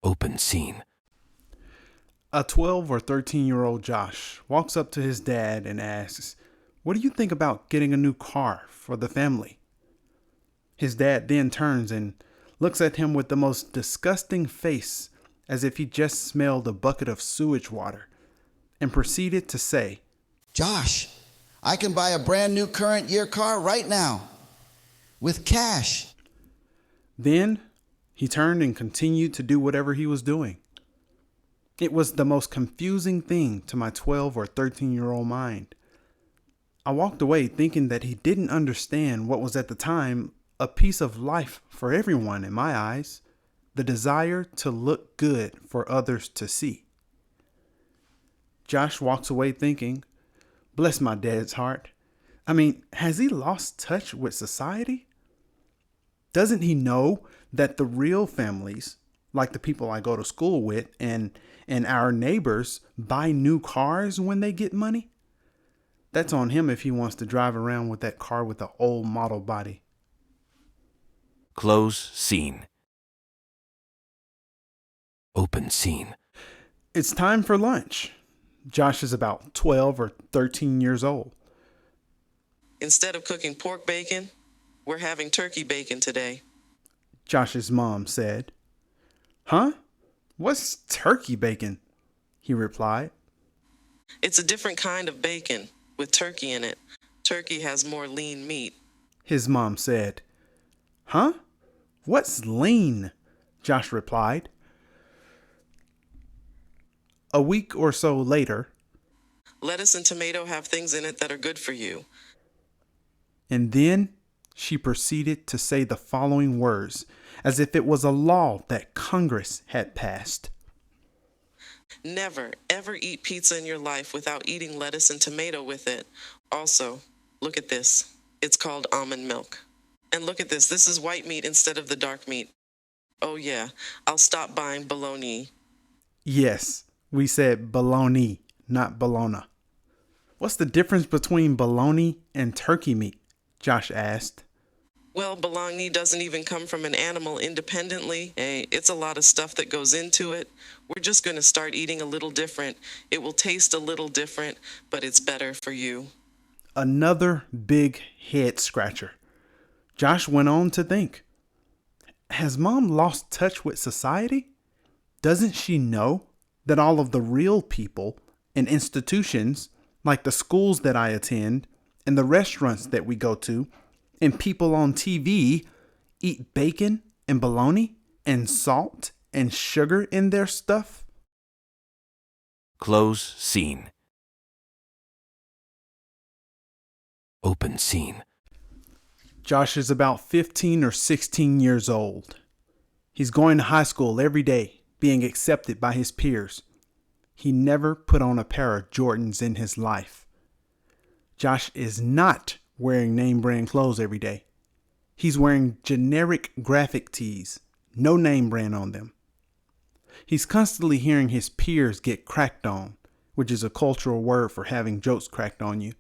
Open scene. A 12 or 13-year-old Josh walks up to his dad and asks, "What do you think about getting a new car for the family?" His dad then turns and looks at him with the most disgusting face, as if he just smelled a bucket of sewage water, and proceeded to say, Josh, I can buy a brand new current year car right now with cash. Then he turned and continued to do whatever he was doing. It was the most confusing thing to my 12 or 13-year-old mind. I walked away thinking that he didn't understand what was at the time a piece of life for everyone in my eyes, the desire to look good for others to see. Josh walks away thinking, bless my dad's heart. I mean, has he lost touch with society? Doesn't he know that the real families, like the people I go to school with and our neighbors, buy new cars when they get money? That's on him if he wants to drive around with that car with the old model body. Close scene. Open scene. It's time for lunch. Josh is about 12 or 13 years old. Instead of cooking pork bacon, we're having turkey bacon today. Josh's mom said. Huh? What's turkey bacon? He replied. It's a different kind of bacon with turkey in it. Turkey has more lean meat. His mom said. Huh? What's lean? Josh replied. A week or so later. Lettuce and tomato have things in it that are good for you. And then she proceeded to say the following words, as if it was a law that Congress had passed. Never, ever eat pizza in your life without eating lettuce and tomato with it. Also, look at this. It's called almond milk. And look at this. This is white meat instead of the dark meat. Oh yeah, I'll stop buying bologna. Yes, we said bologna, not bologna. What's the difference between bologna and turkey meat? Josh asked. Well, bologna doesn't even come from an animal independently. Hey, it's a lot of stuff that goes into it. We're just going to start eating a little different. It will taste a little different, but it's better for you. Another big head scratcher. Josh went on to think, has Mom lost touch with society? Doesn't she know that all of the real people and institutions, like the schools that I attend and the restaurants that we go to, and people on TV, eat bacon and bologna and salt and sugar in their stuff? Close scene. Open scene. Josh is about 15 or 16 years old. He's going to high school every day, being accepted by his peers. He never put on a pair of Jordans in his life. Josh is not wearing name brand clothes every day. He's wearing generic graphic tees, no name brand on them. He's constantly hearing his peers get cracked on, which is a cultural word for having jokes cracked on you.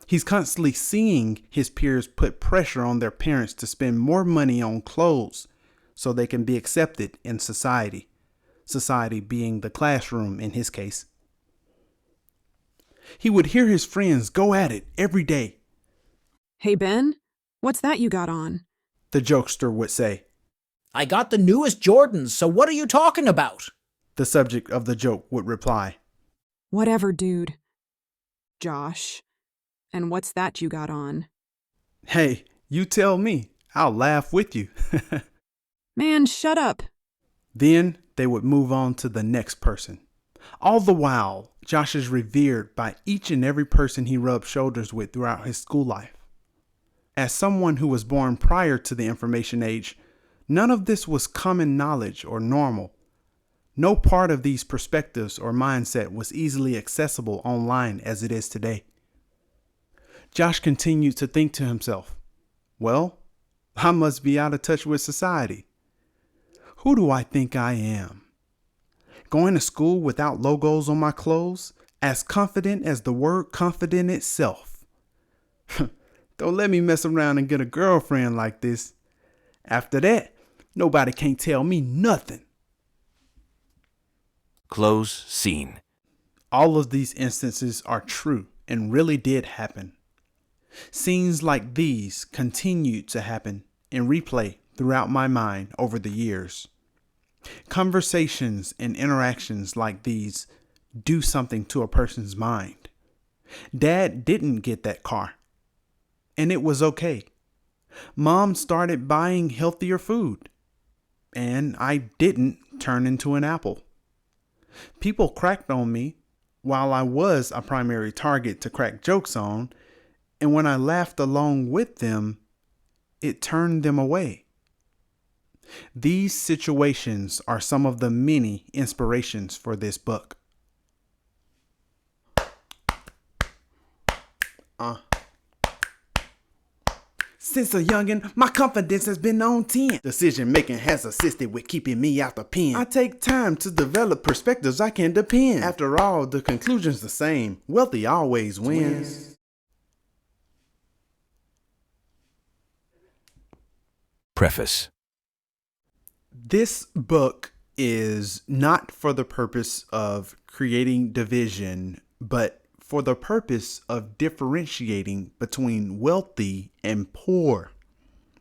He's constantly seeing his peers put pressure on their parents to spend more money on clothes so they can be accepted in society. Society being the classroom in his case. He would hear his friends go at it every day. Hey, Ben, what's that you got on? The jokester would say. I got the newest Jordans, so what are you talking about? The subject of the joke would reply. Whatever, dude. Josh. And what's that you got on? Hey, you tell me. I'll laugh with you. Man, shut up. Then they would move on to the next person. All the while, Josh is revered by each and every person he rubbed shoulders with throughout his school life. As someone who was born prior to the information age, none of this was common knowledge or normal. No part of these perspectives or mindset was easily accessible online as it is today. Josh continued to think to himself, well, I must be out of touch with society. Who do I think I am? Going to school without logos on my clothes, as confident as the word confident itself. Don't let me mess around and get a girlfriend like this. After that, nobody can't tell me nothing. Close scene. All of these instances are true and really did happen. Scenes like these continued to happen and replay throughout my mind over the years. Conversations and interactions like these do something to a person's mind. Dad didn't get that car, and it was okay. Mom started buying healthier food, and I didn't turn into an apple. People cracked on me while I was a primary target to crack jokes on, and when I laughed along with them, it turned them away. These situations are some of the many inspirations for this book. Since a youngin', my confidence has been on 10. Decision making has assisted with keeping me out the pen. I take time to develop perspectives I can depend. After all, the conclusion's the same. Wealthy always wins. Preface. This book is not for the purpose of creating division, but for the purpose of differentiating between wealthy and poor.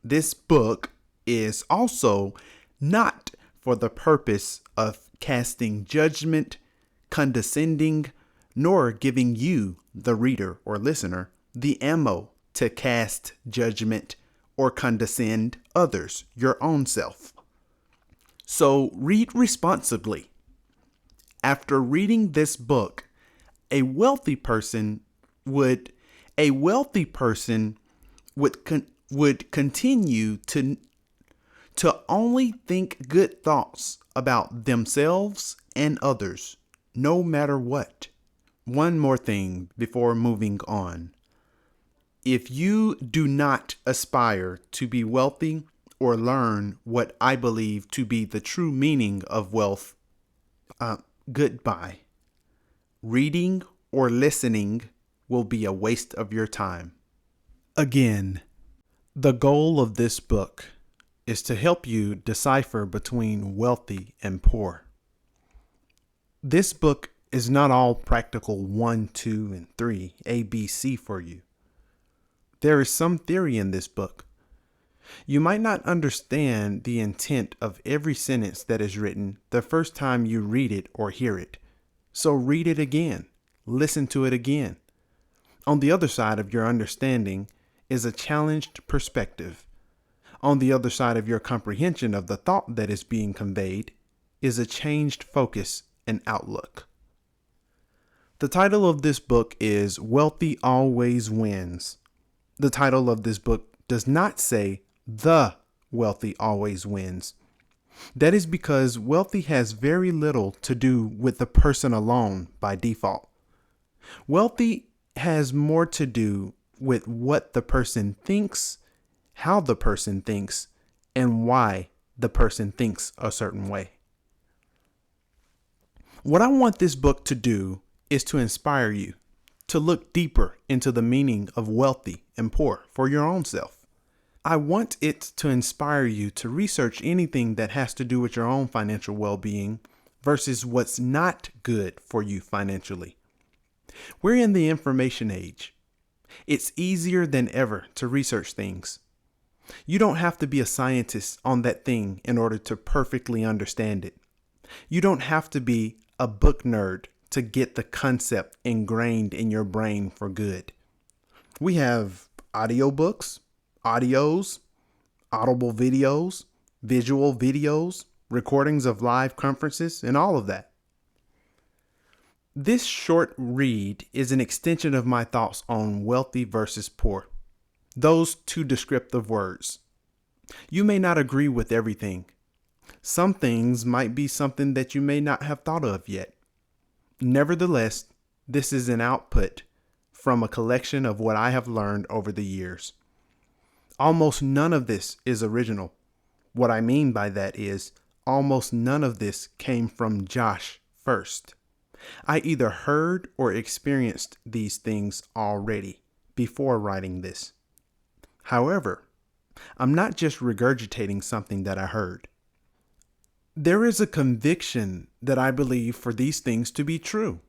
This book is also not for the purpose of casting judgment, condescending, nor giving you, the reader or listener, the ammo to cast judgment or condescend others, your own self. So read responsibly. After reading this book, a wealthy person would continue to only think good thoughts about themselves and others, no matter what. One more thing before moving on. If you do not aspire to be wealthy or learn what I believe to be the true meaning of wealth, goodbye. Reading or listening will be a waste of your time. Again, the goal of this book is to help you decipher between wealthy and poor. This book is not all practical 1, 2, and 3, A, B, C for you. There is some theory in this book. You might not understand the intent of every sentence that is written the first time you read it or hear it. So read it again. Listen to it again. On the other side of your understanding is a challenged perspective. On the other side of your comprehension of the thought that is being conveyed is a changed focus and outlook. The title of this book is Wealthy Always Wins. The title of this book does not say The Wealthy Always Wins. That is because wealthy has very little to do with the person alone by default. Wealthy has more to do with what the person thinks, how the person thinks, and why the person thinks a certain way. What I want this book to do is to inspire you to look deeper into the meaning of wealthy and poor for your own self. I want it to inspire you to research anything that has to do with your own financial well-being versus what's not good for you financially. We're in the information age. It's easier than ever to research things. You don't have to be a scientist on that thing in order to perfectly understand it. You don't have to be a book nerd to get the concept ingrained in your brain for good. We have audiobooks, audios, audible videos, visual videos, recordings of live conferences, and all of that. This short read is an extension of my thoughts on wealthy versus poor. Those two descriptive words. You may not agree with everything. Some things might be something that you may not have thought of yet. Nevertheless, this is an output from a collection of what I have learned over the years. Almost none of this is original. What I mean by that is almost none of this came from Josh first. I either heard or experienced these things already before writing this. However, I'm not just regurgitating something that I heard. There is a conviction that I believe for these things to be true.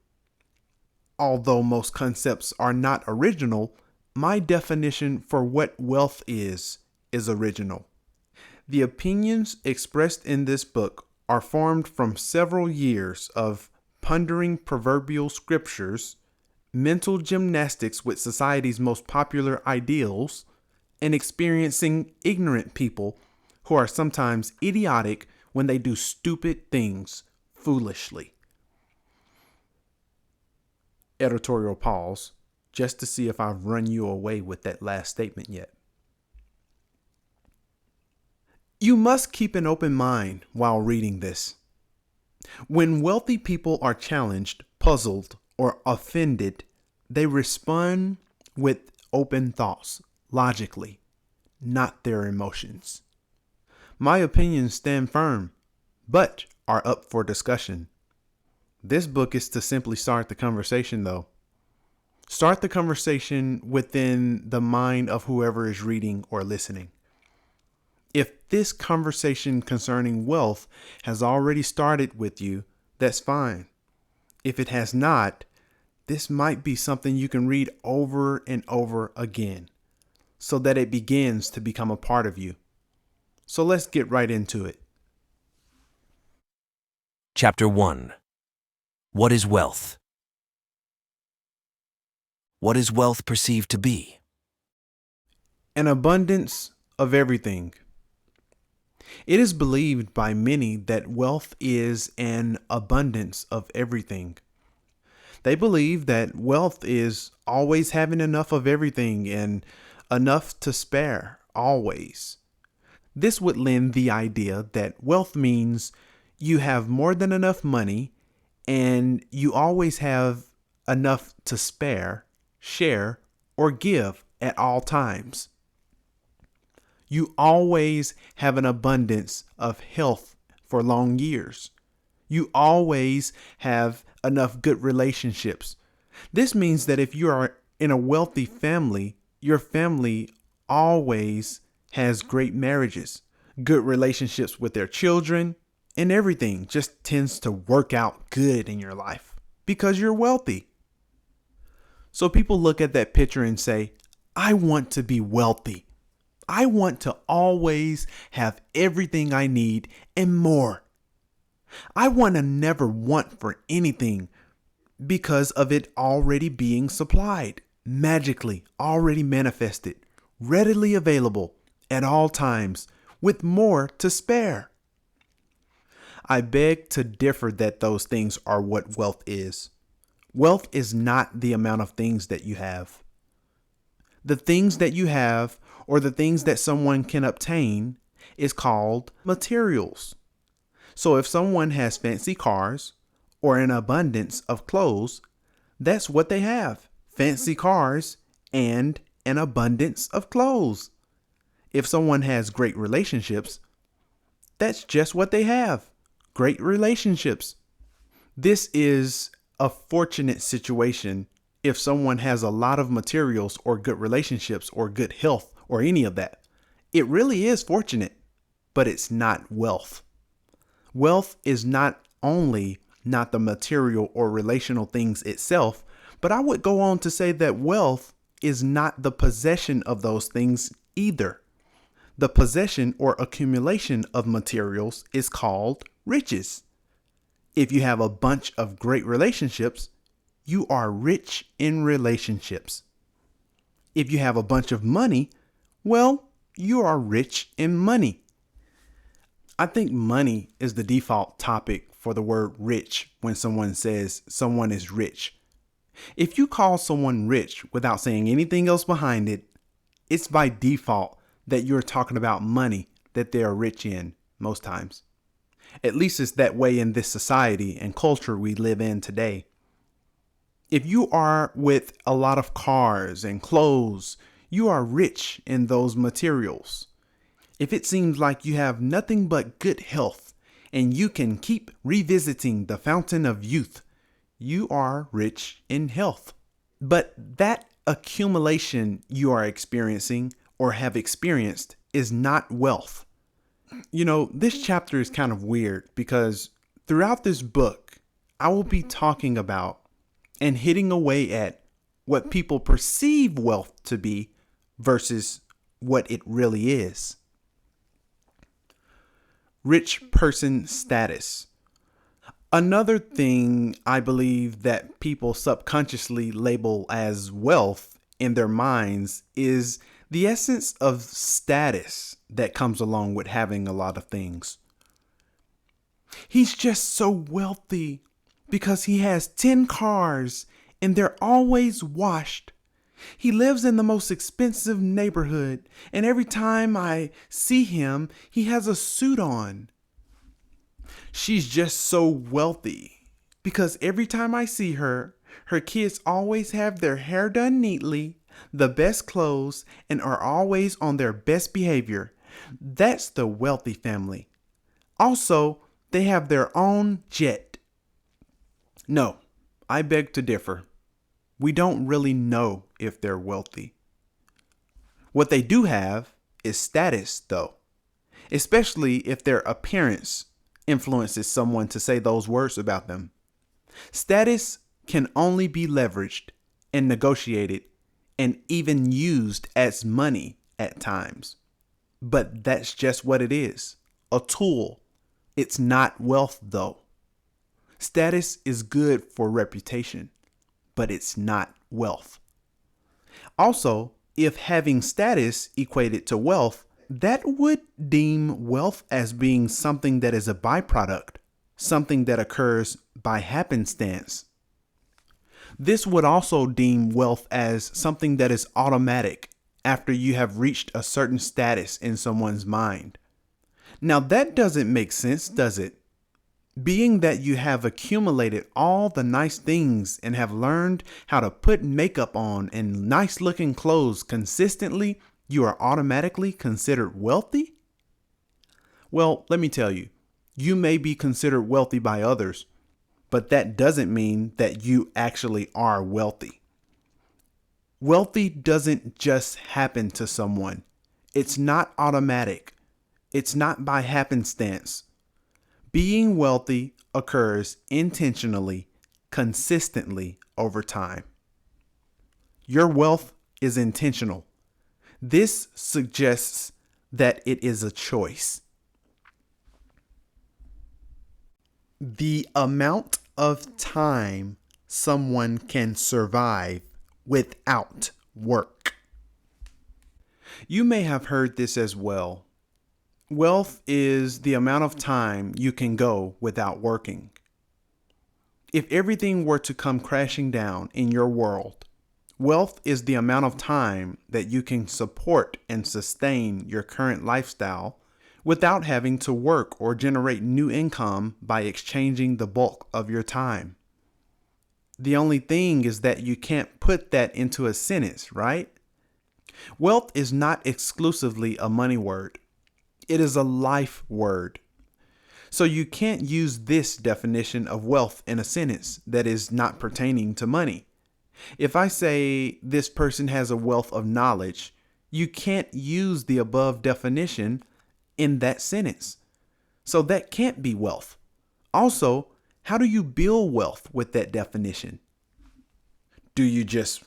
Although most concepts are not original, my definition for what wealth is original. The opinions expressed in this book are formed from several years of pondering proverbial scriptures, mental gymnastics with society's most popular ideals, and experiencing ignorant people who are sometimes idiotic when they do stupid things foolishly. Editorial pause, just to see if I've run you away with that last statement yet. You must keep an open mind while reading this. When wealthy people are challenged, puzzled, or offended, they respond with open thoughts, logically, not their emotions. My opinions stand firm, but are up for discussion. This book is to simply start the conversation, though. Start the conversation within the mind of whoever is reading or listening. If this conversation concerning wealth has already started with you, that's fine. If it has not, this might be something you can read over and over again so that it begins to become a part of you. So let's get right into it. Chapter 1. What is wealth? What is wealth perceived to be? An abundance of everything. It is believed by many that wealth is an abundance of everything. They believe that wealth is always having enough of everything and enough to spare, always. This would lend the idea that wealth means you have more than enough money and you always have enough to spare, share, or give at all times. You always have an abundance of health for long years. You always have enough good relationships. This means that if you are in a wealthy family, your family always has great marriages, good relationships with their children, and everything just tends to work out good in your life because you're wealthy. So people look at that picture and say, I want to be wealthy. I want to always have everything I need and more. I want to never want for anything because of it already being supplied, magically already manifested, readily available at all times, with more to spare. I beg to differ that those things are what wealth is. Wealth is not the amount of things that you have. The things that you have or the things that someone can obtain is called materials. So if someone has fancy cars or an abundance of clothes, that's what they have. Fancy cars and an abundance of clothes. If someone has great relationships, that's just what they have. Great relationships. This is a fortunate situation if someone has a lot of materials or good relationships or good health or any of that. It really is fortunate, but it's not wealth. Wealth is not only not the material or relational things itself, but I would go on to say that wealth is not the possession of those things either. The possession or accumulation of materials is called riches. If you have a bunch of great relationships, you are rich in relationships. If you have a bunch of money, well, you are rich in money. I think money is the default topic for the word rich when someone says someone is rich. If you call someone rich without saying anything else behind it, it's by default that you're talking about money that they are rich in most times. At least it's that way in this society and culture we live in today. If you are with a lot of cars and clothes, you are rich in those materials. If it seems like you have nothing but good health and you can keep revisiting the fountain of youth, you are rich in health. But that accumulation you are experiencing or have experienced is not wealth. This chapter is kind of weird because throughout this book, I will be talking about and hitting away at what people perceive wealth to be versus what it really is. Rich person status. Another thing I believe that people subconsciously label as wealth in their minds is the essence of status that comes along with having a lot of things. He's just so wealthy because he has 10 cars and they're always washed. He lives in the most expensive neighborhood, and every time I see him, he has a suit on. She's just so wealthy because every time I see her, her kids always have their hair done neatly, the best clothes, and are always on their best behavior. That's the wealthy family. Also, they have their own jet. No, I beg to differ. We don't really know if they're wealthy. What they do have is status, though, especially if their appearance influences someone to say those words about them. Status can only be leveraged and negotiated and even used as money at times. But that's just what it is, a tool. It's not wealth, though. Status is good for reputation, but it's not wealth. Also, if having status equated to wealth, that would deem wealth as being something that is a byproduct, something that occurs by happenstance. This would also deem wealth as something that is automatic after you have reached a certain status in someone's mind. Now that doesn't make sense, does it? Being that you have accumulated all the nice things and have learned how to put makeup on and nice looking clothes consistently, you are automatically considered wealthy? Well, let me tell you, you may be considered wealthy by others, but that doesn't mean that you actually are wealthy. Wealthy doesn't just happen to someone. It's not automatic. It's not by happenstance. Being wealthy occurs intentionally, consistently over time. Your wealth is intentional. This suggests that it is a choice. The amount of time someone can survive without work. You may have heard this as well. Wealth is the amount of time you can go without working. If everything were to come crashing down in your world, wealth is the amount of time that you can support and sustain your current lifestyle without having to work or generate new income by exchanging the bulk of your time. The only thing is that you can't put that into a sentence, right? Wealth is not exclusively a money word. It is a life word. So you can't use this definition of wealth in a sentence that is not pertaining to money. If I say this person has a wealth of knowledge, you can't use the above definition in that sentence. So that can't be wealth. Also, how do you build wealth with that definition? Do you just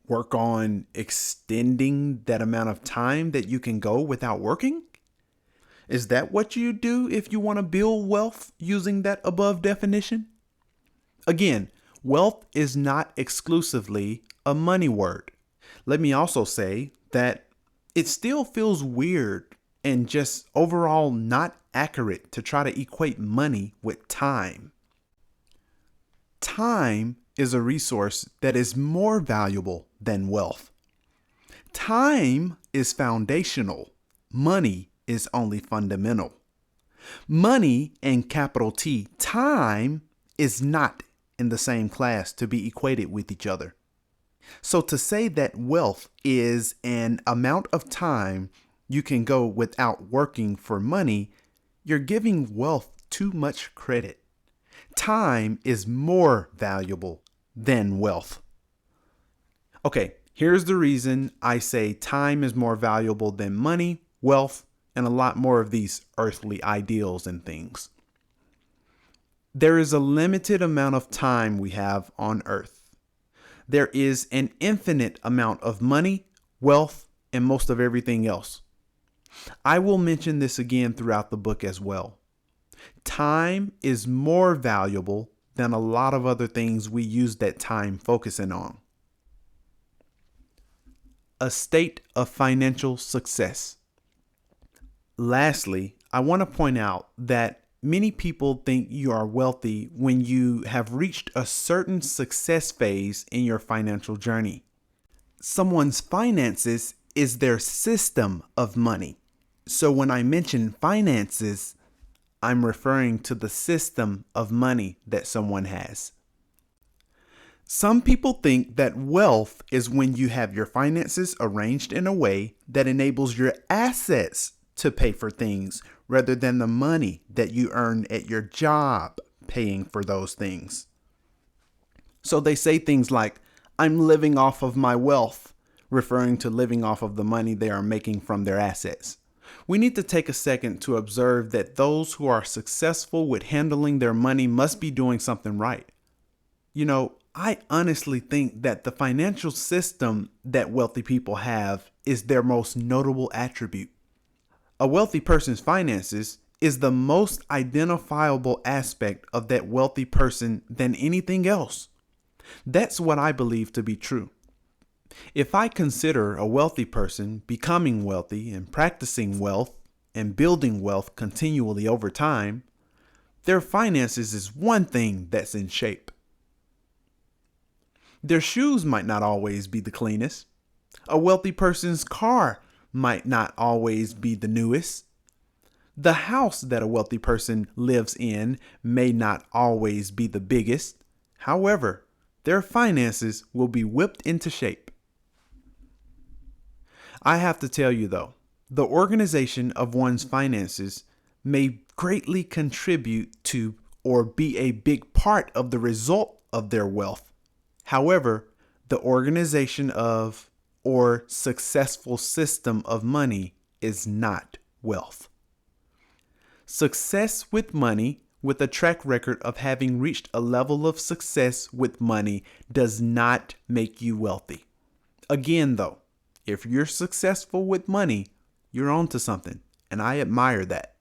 work on extending that amount of time that you can go without working? Is that what you do if you want to build wealth using that above definition? Again, wealth is not exclusively a money word. Let me also say that it still feels weird and just overall not accurate to try to equate money with time. Time is a resource that is more valuable than wealth. Time is foundational. Money is only fundamental. Money and capital T, time, is not in the same class to be equated with each other. So to say that wealth is an amount of time you can go without working for money, you're giving wealth too much credit. Time is more valuable than wealth. Okay, here's the reason I say time is more valuable than money, wealth, and a lot more of these earthly ideals and things. There is a limited amount of time we have on earth. There is an infinite amount of money, wealth, and most of everything else. I will mention this again throughout the book as well. Time is more valuable than a lot of other things we use that time focusing on. A state of financial success. Lastly, I want to point out that many people think you are wealthy when you have reached a certain success phase in your financial journey. Someone's finances is their system of money. So when I mention finances, I'm referring to the system of money that someone has. Some people think that wealth is when you have your finances arranged in a way that enables your assets to pay for things rather than the money that you earn at your job paying for those things. So they say things like, I'm living off of my wealth, referring to living off of the money they are making from their assets. We need to take a second to observe that those who are successful with handling their money must be doing something right. I honestly think that the financial system that wealthy people have is their most notable attribute. A wealthy person's finances is the most identifiable aspect of that wealthy person than anything else. That's what I believe to be true. If I consider a wealthy person becoming wealthy and practicing wealth and building wealth continually over time, their finances is one thing that's in shape. Their shoes might not always be the cleanest. A wealthy person's car might not always be the newest. The house that a wealthy person lives in may not always be the biggest. However, their finances will be whipped into shape. I have to tell you though, the organization of one's finances may greatly contribute to or be a big part of the result of their wealth. However, the organization of or successful system of money is not wealth. Success with money, with a track record of having reached a level of success with money, does not make you wealthy. Again, though, if you're successful with money, you're onto something, and I admire that.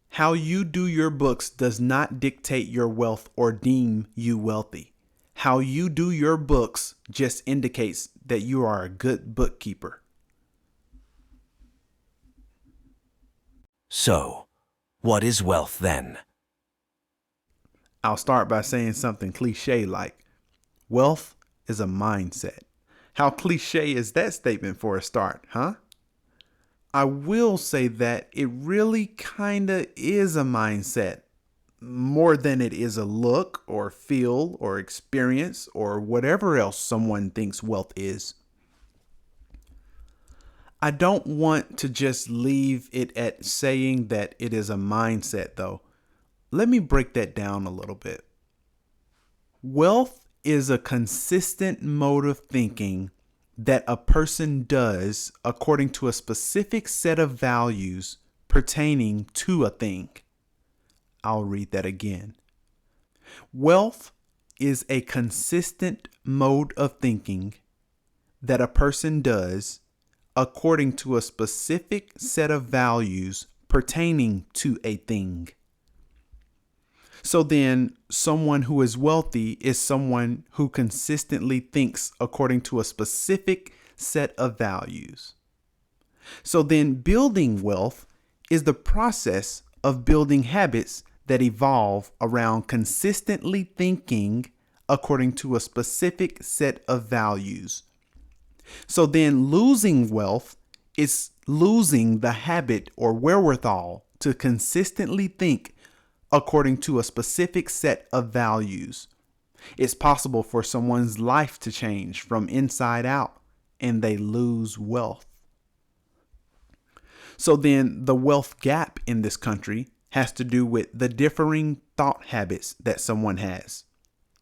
How you do your books does not dictate your wealth or deem you wealthy. How you do your books just indicates that you are a good bookkeeper. So, what is wealth then? I'll start by saying something cliche like, wealth is a mindset. How cliche is that statement for a start, huh? I will say that it really kinda is a mindset, more than it is a look or feel or experience or whatever else someone thinks wealth is. I don't want to just leave it at saying that it is a mindset though. Let me break that down a little bit. Wealth is a consistent mode of thinking that a person does according to a specific set of values pertaining to a thing. I'll read that again. Wealth is a consistent mode of thinking that a person does according to a specific set of values pertaining to a thing. So then, someone who is wealthy is someone who consistently thinks according to a specific set of values. So then, building wealth is the process of building habits that evolve around consistently thinking according to a specific set of values. So then losing wealth is losing the habit or wherewithal to consistently think according to a specific set of values. It's possible for someone's life to change from inside out and they lose wealth. So then the wealth gap in this country has to do with the differing thought habits that someone has,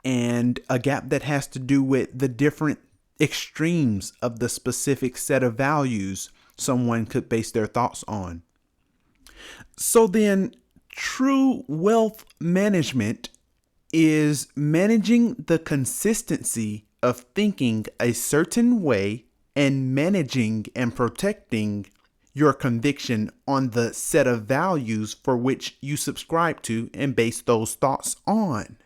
and a gap that has to do with the different extremes of the specific set of values someone could base their thoughts on. So then, true wealth management is managing the consistency of thinking a certain way and managing and protecting your conviction on the set of values for which you subscribe to and base those thoughts on.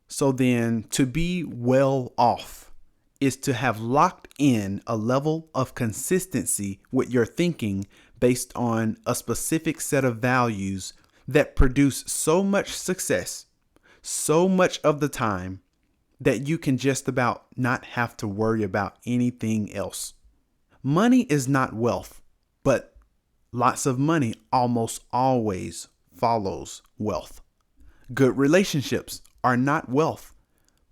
So then, to be well off is to have locked in a level of consistency with your thinking based on a specific set of values that produce so much success, so much of the time, that you can just about not have to worry about anything else. Money is not wealth, but lots of money almost always follows wealth. Good relationships are not wealth,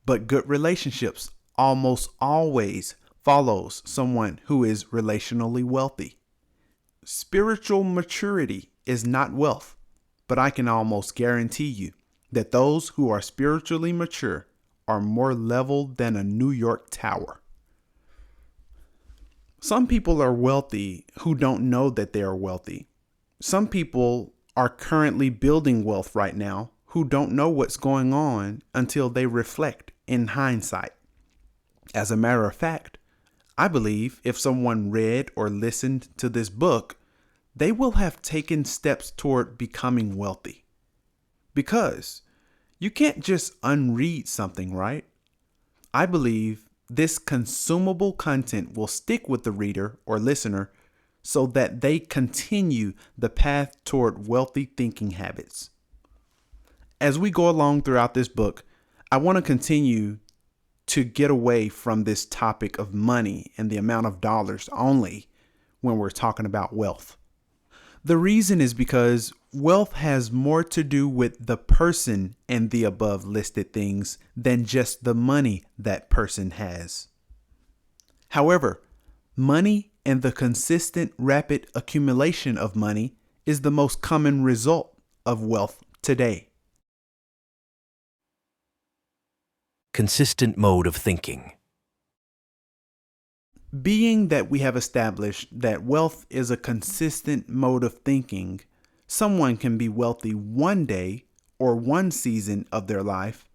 but good relationships almost always follows someone who is relationally wealthy. Spiritual maturity is not wealth, but I can almost guarantee you that those who are spiritually mature are more leveled than a New York tower. Some people are wealthy who don't know that they are wealthy. Some people are currently building wealth right now who don't know what's going on until they reflect in hindsight. As a matter of fact, I believe if someone read or listened to this book, they will have taken steps toward becoming wealthy. Because you can't just unread something, right? I believe this consumable content will stick with the reader or listener so that they continue the path toward wealthy thinking habits. As we go along throughout this book, I want to continue to get away from this topic of money and the amount of dollars only when we're talking about wealth. The reason is because wealth has more to do with the person and the above listed things than just the money that person has. However, money and the consistent rapid accumulation of money is the most common result of wealth today. Consistent mode of thinking. Being that we have established that wealth is a consistent mode of thinking, someone can be wealthy one day or one season of their life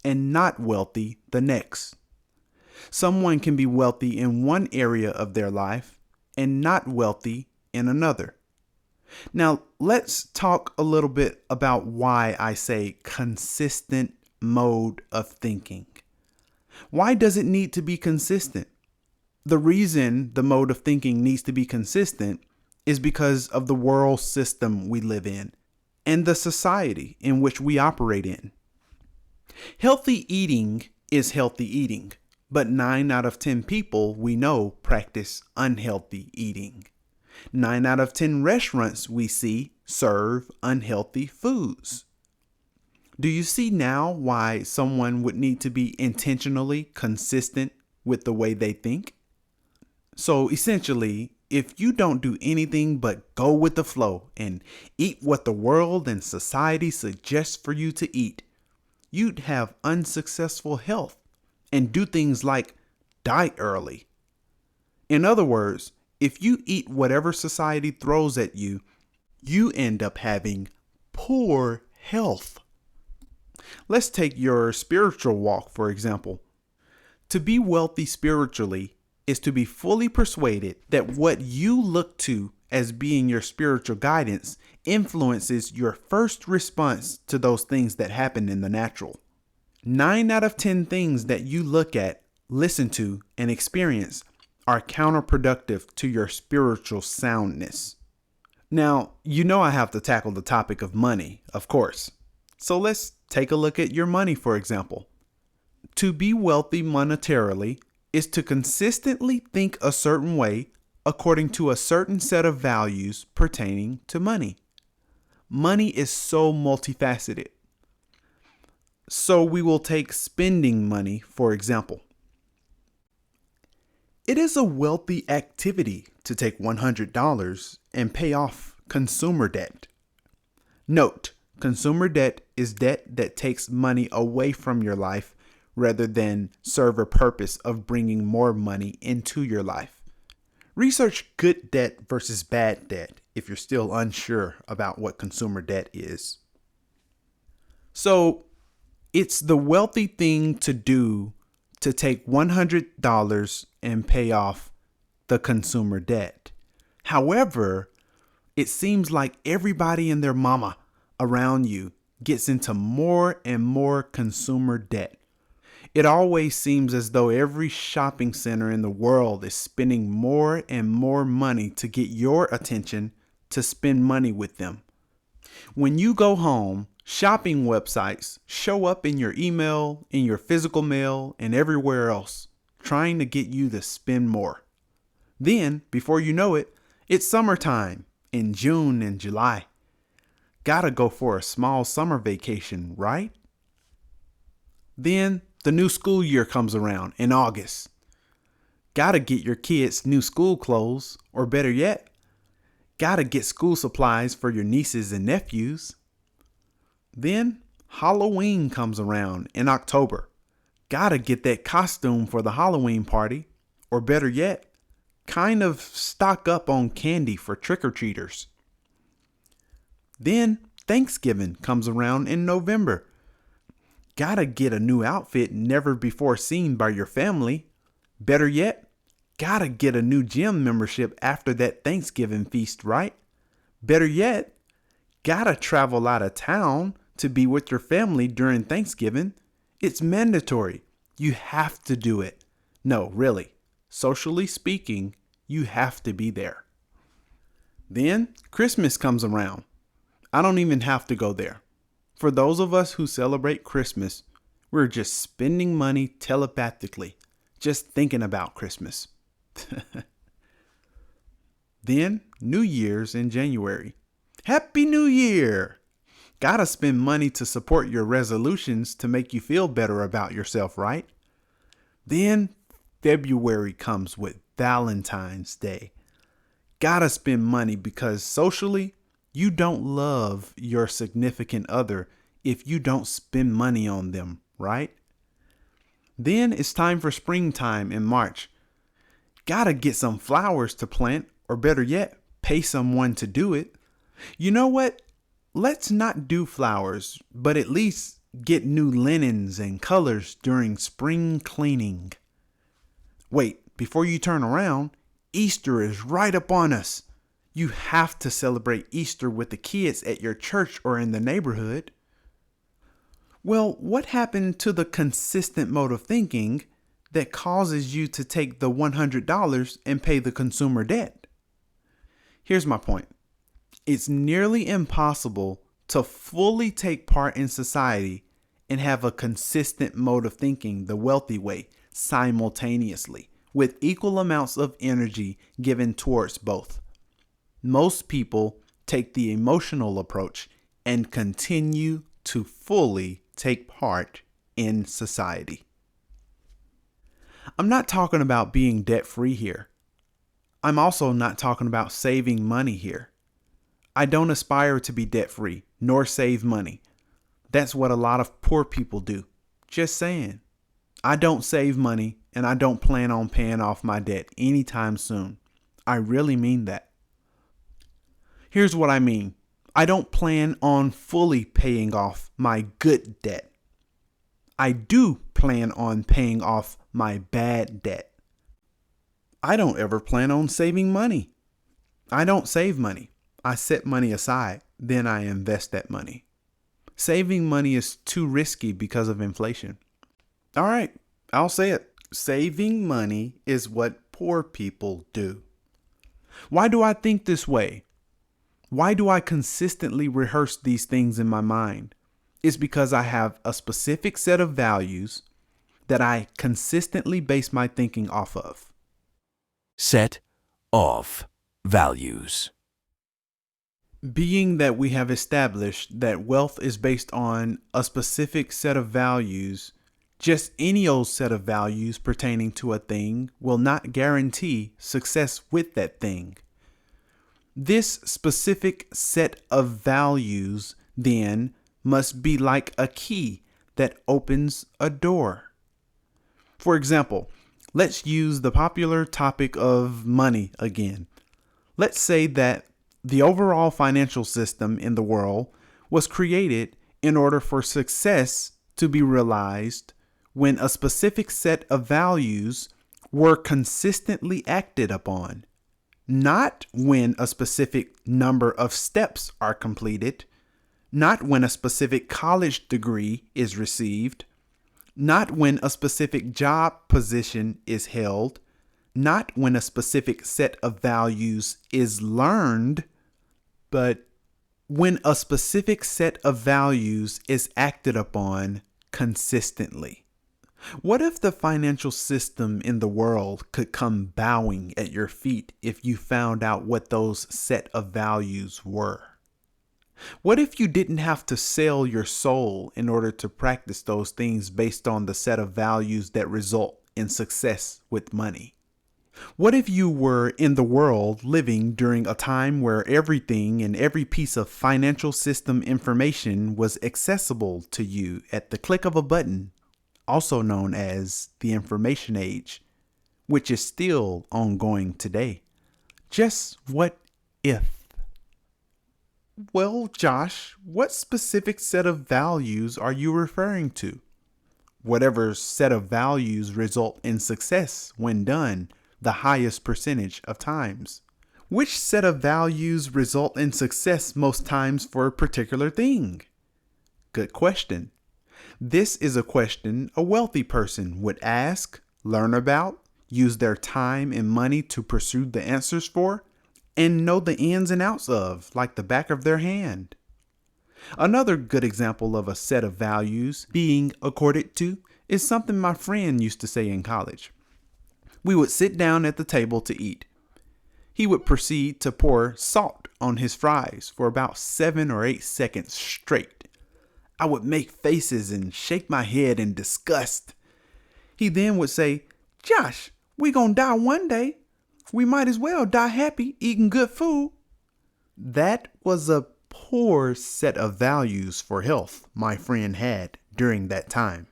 and not wealthy the next. Someone can be wealthy in one area of their life and not wealthy in another. Now, let's talk a little bit about why I say consistent mode of thinking. Why does it need to be consistent? The reason the mode of thinking needs to be consistent is because of the world system we live in and the society in which we operate in. Healthy eating is healthy eating, but 9 out of 10 people we know practice unhealthy eating. 9 out of 10 restaurants we see serve unhealthy foods. Do you see now why someone would need to be intentionally consistent with the way they think? So essentially, if you don't do anything but go with the flow and eat what the world and society suggests for you to eat, you'd have unsuccessful health and do things like die early. In other words, if you eat whatever society throws at you, you end up having poor health. Let's take your spiritual walk, for example. To be wealthy spiritually is to be fully persuaded that what you look to as being your spiritual guidance influences your first response to those things that happen in the natural. 9 out of 10 things that you look at, listen to, and experience are counterproductive to your spiritual soundness. Now, you know I have to tackle the topic of money, of course. So let's take a look at your money, for example. To be wealthy monetarily is to consistently think a certain way according to a certain set of values pertaining to money. Money is so multifaceted. So we will take spending money, for example. It is a wealthy activity to take $100 and pay off consumer debt. Note, consumer debt is debt that takes money away from your life rather than serve a purpose of bringing more money into your life. Research good debt versus bad debt if you're still unsure about what consumer debt is. So, it's the wealthy thing to do to take $100 and pay off the consumer debt. However, it seems like everybody and their mama around you gets into more and more consumer debt. It always seems as though every shopping center in the world is spending more and more money to get your attention to spend money with them. When you go home, shopping websites show up in your email, in your physical mail, and everywhere else, trying to get you to spend more. Then, before you know it, it's summertime in June and July. Gotta go for a small summer vacation, right? Then the new school year comes around in August. Gotta get your kids new school clothes, or better yet, gotta get school supplies for your nieces and nephews. Then Halloween comes around in October. Gotta get that costume for the Halloween party, or better yet, kind of stock up on candy for trick-or-treaters. Then Thanksgiving comes around in November. Gotta get a new outfit never before seen by your family. Better yet, gotta get a new gym membership after that Thanksgiving feast, right? Better yet, gotta travel out of town to be with your family during Thanksgiving. It's mandatory. You have to do it. No, really. Socially speaking, you have to be there. Then Christmas comes around. I don't even have to go there. For those of us who celebrate Christmas, we're just spending money telepathically, just thinking about Christmas. Then New Year's in January. Happy New Year! Gotta spend money to support your resolutions to make you feel better about yourself, right? Then February comes with Valentine's Day. Gotta spend money because socially, you don't love your significant other if you don't spend money on them, right? Then it's time for springtime in March. Gotta get some flowers to plant, or better yet, pay someone to do it. You know what? Let's not do flowers, but at least get new linens and colors during spring cleaning. Wait, before you turn around, Easter is right up on us. You have to celebrate Easter with the kids at your church or in the neighborhood. Well, what happened to the consistent mode of thinking that causes you to take the $100 and pay the consumer debt? Here's my point. It's nearly impossible to fully take part in society and have a consistent mode of thinking the wealthy way simultaneously, with equal amounts of energy given towards both. Most people take the emotional approach and continue to fully take part in society. I'm not talking about being debt-free here. I'm also not talking about saving money here. I don't aspire to be debt-free nor save money. That's what a lot of poor people do. Just saying. I don't save money and I don't plan on paying off my debt anytime soon. I really mean that. Here's what I mean. I don't plan on fully paying off my good debt. I do plan on paying off my bad debt. I don't ever plan on saving money. I don't save money. I set money aside, then I invest that money. Saving money is too risky because of inflation. All right, I'll say it. Saving money is what poor people do. Why do I think this way? Why do I consistently rehearse these things in my mind? It's because I have a specific set of values that I consistently base my thinking off of. Set of values. Being that we have established that wealth is based on a specific set of values, just any old set of values pertaining to a thing will not guarantee success with that thing. This specific set of values, then, must be like a key that opens a door. For example, let's use the popular topic of money again. Let's say that the overall financial system in the world was created in order for success to be realized when a specific set of values were consistently acted upon, not when a specific number of steps are completed, not when a specific college degree is received, not when a specific job position is held, not when a specific set of values is learned, but when a specific set of values is acted upon consistently. What if the financial system in the world could come bowing at your feet if you found out what those set of values were? What if you didn't have to sell your soul in order to practice those things based on the set of values that result in success with money? What if you were in the world living during a time where everything and every piece of financial system information was accessible to you at the click of a button, also known as the information age, which is still ongoing today? Just what if? Well, Josh, what specific set of values are you referring to? Whatever set of values result in success when done the highest percentage of times. Which set of values result in success most times for a particular thing? Good question. This is a question a wealthy person would ask, learn about, use their time and money to pursue the answers for, and know the ins and outs of like the back of their hand. Another good example of a set of values being accorded to is something my friend used to say in college. We would sit down at the table to eat. He would proceed to pour salt on his fries for about 7 or 8 seconds straight. I would make faces and shake my head in disgust. He then would say, "Josh, we gonna die one day. We might as well die happy eating good food." That was a poor set of values for health my friend had during that time.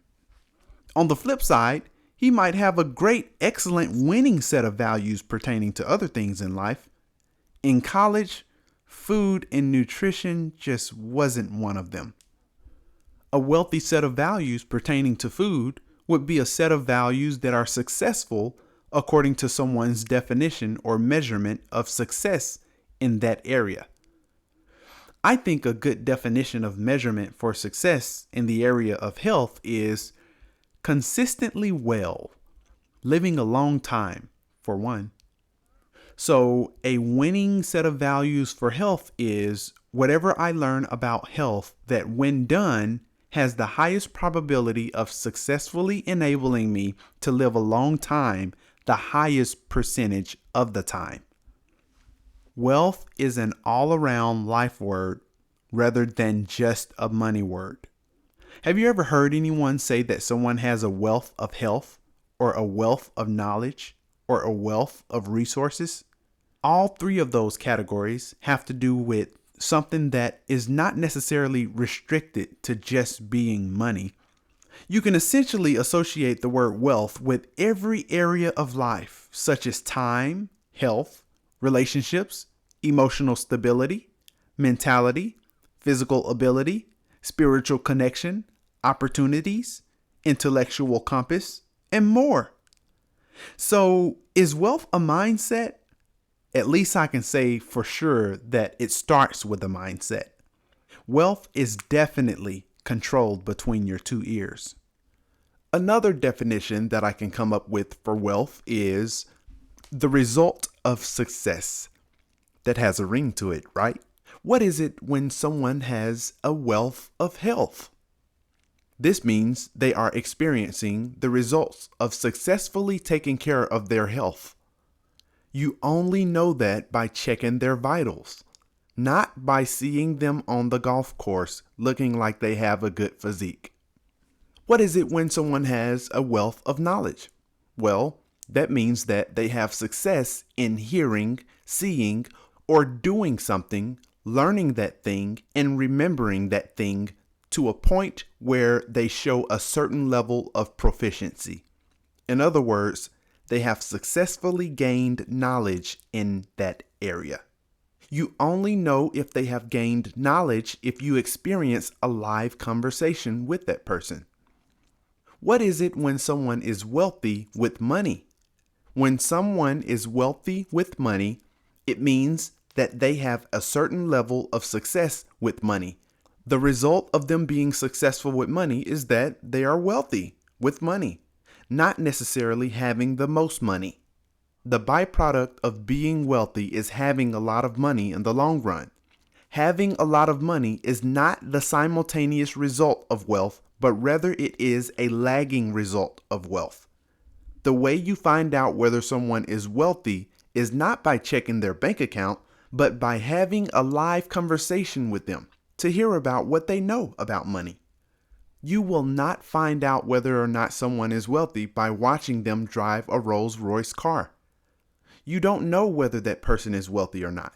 On the flip side, he might have a great, excellent, winning set of values pertaining to other things in life. In college, food and nutrition just wasn't one of them. A wealthy set of values pertaining to food would be a set of values that are successful according to someone's definition or measurement of success in that area. I think a good definition of measurement for success in the area of health is consistently well, living a long time, for one. So a winning set of values for health is whatever I learn about health that when done has the highest probability of successfully enabling me to live a long time, the highest percentage of the time. Wealth is an all-around life word rather than just a money word. Have you ever heard anyone say that someone has a wealth of health, or a wealth of knowledge, or a wealth of resources? All three of those categories have to do with something that is not necessarily restricted to just being money. You can essentially associate the word wealth with every area of life, such as time, health, relationships, emotional stability, mentality, physical ability, spiritual connection, opportunities, intellectual compass, and more. So, is wealth a mindset? At least I can say for sure that it starts with a mindset. Wealth is definitely controlled between your two ears. Another definition that I can come up with for wealth is the result of success. That has a ring to it, right? What is it when someone has a wealth of health? This means they are experiencing the results of successfully taking care of their health. You only know that by checking their vitals, not by seeing them on the golf course looking like they have a good physique. What is it when someone has a wealth of knowledge? Well, that means that they have success in hearing, seeing, or doing something, learning that thing, and remembering that thing to a point where they show a certain level of proficiency. In other words, they have successfully gained knowledge in that area. You only know if they have gained knowledge if you experience a live conversation with that person. What is it when someone is wealthy with money? When someone is wealthy with money, it means that they have a certain level of success with money. The result of them being successful with money is that they are wealthy with money, not necessarily having the most money. The byproduct of being wealthy is having a lot of money in the long run. Having a lot of money is not the simultaneous result of wealth, but rather it is a lagging result of wealth. The way you find out whether someone is wealthy is not by checking their bank account, but by having a live conversation with them to hear about what they know about money. You will not find out whether or not someone is wealthy by watching them drive a Rolls-Royce car. You don't know whether that person is wealthy or not.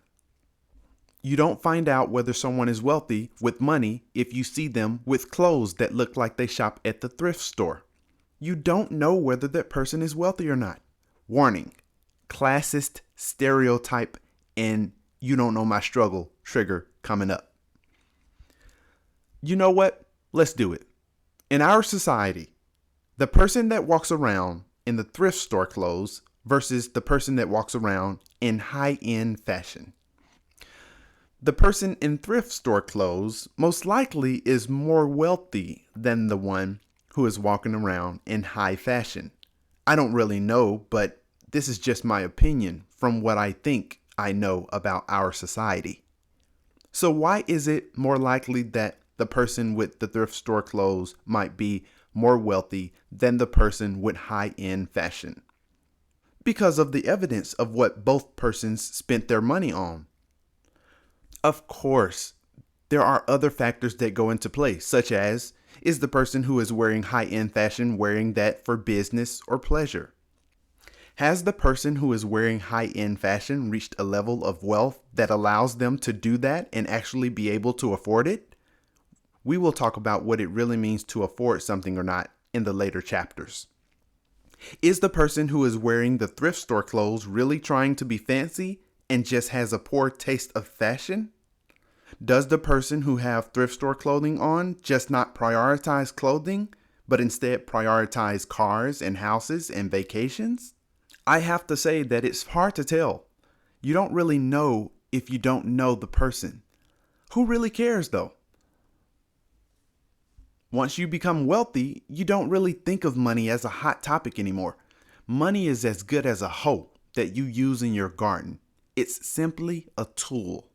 You don't find out whether someone is wealthy with money if you see them with clothes that look like they shop at the thrift store. You don't know whether that person is wealthy or not. Warning, classist stereotype and you don't know my struggle trigger coming up. You know what? Let's do it. In our society, the person that walks around in the thrift store clothes versus the person that walks around in high-end fashion. The person in thrift store clothes most likely is more wealthy than the one who is walking around in high fashion. I don't really know, but this is just my opinion from what I think I know about our society. So why is it more likely that the person with the thrift store clothes might be more wealthy than the person with high-end fashion? Because of the evidence of what both persons spent their money on. Of course, there are other factors that go into play, such as, is the person who is wearing high-end fashion wearing that for business or pleasure? Has the person who is wearing high-end fashion reached a level of wealth that allows them to do that and actually be able to afford it? We will talk about what it really means to afford something or not in the later chapters. Is the person who is wearing the thrift store clothes really trying to be fancy and just has a poor taste of fashion? Does the person who have thrift store clothing on just not prioritize clothing, but instead prioritize cars and houses and vacations? I have to say that it's hard to tell. You don't really know if you don't know the person. Who really cares though? Once you become wealthy, you don't really think of money as a hot topic anymore. Money is as good as a hoe that you use in your garden. It's simply a tool.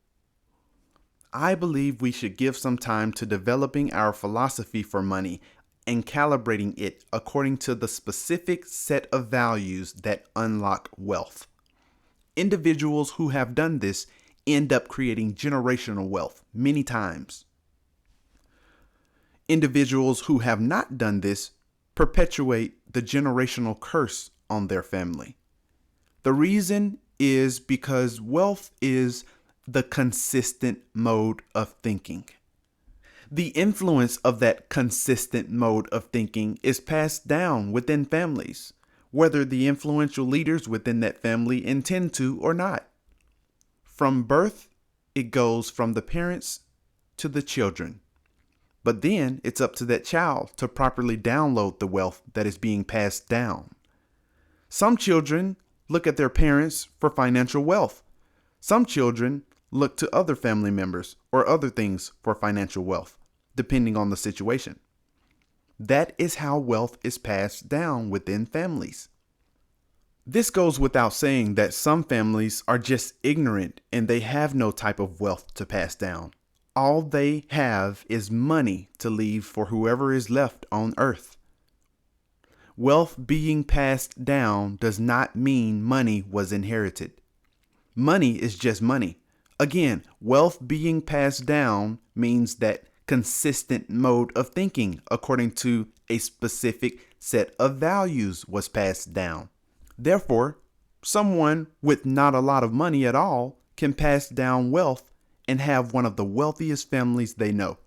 I believe we should give some time to developing our philosophy for money and calibrating it according to the specific set of values that unlock wealth. Individuals who have done this end up creating generational wealth many times. Individuals who have not done this perpetuate the generational curse on their family. The reason is because wealth is the consistent mode of thinking. The influence of that consistent mode of thinking is passed down within families, whether the influential leaders within that family intend to or not. From birth, it goes from the parents to the children. But then it's up to that child to properly download the wealth that is being passed down. Some children look at their parents for financial wealth. Some children look to other family members or other things for financial wealth, depending on the situation. That is how wealth is passed down within families. This goes without saying that some families are just ignorant and they have no type of wealth to pass down. All they have is money to leave for whoever is left on earth. Wealth being passed down does not mean money was inherited. Money is just money. Again, wealth being passed down means that consistent mode of thinking according to a specific set of values was passed down. Therefore, someone with not a lot of money at all can pass down wealth and have one of the wealthiest families they know.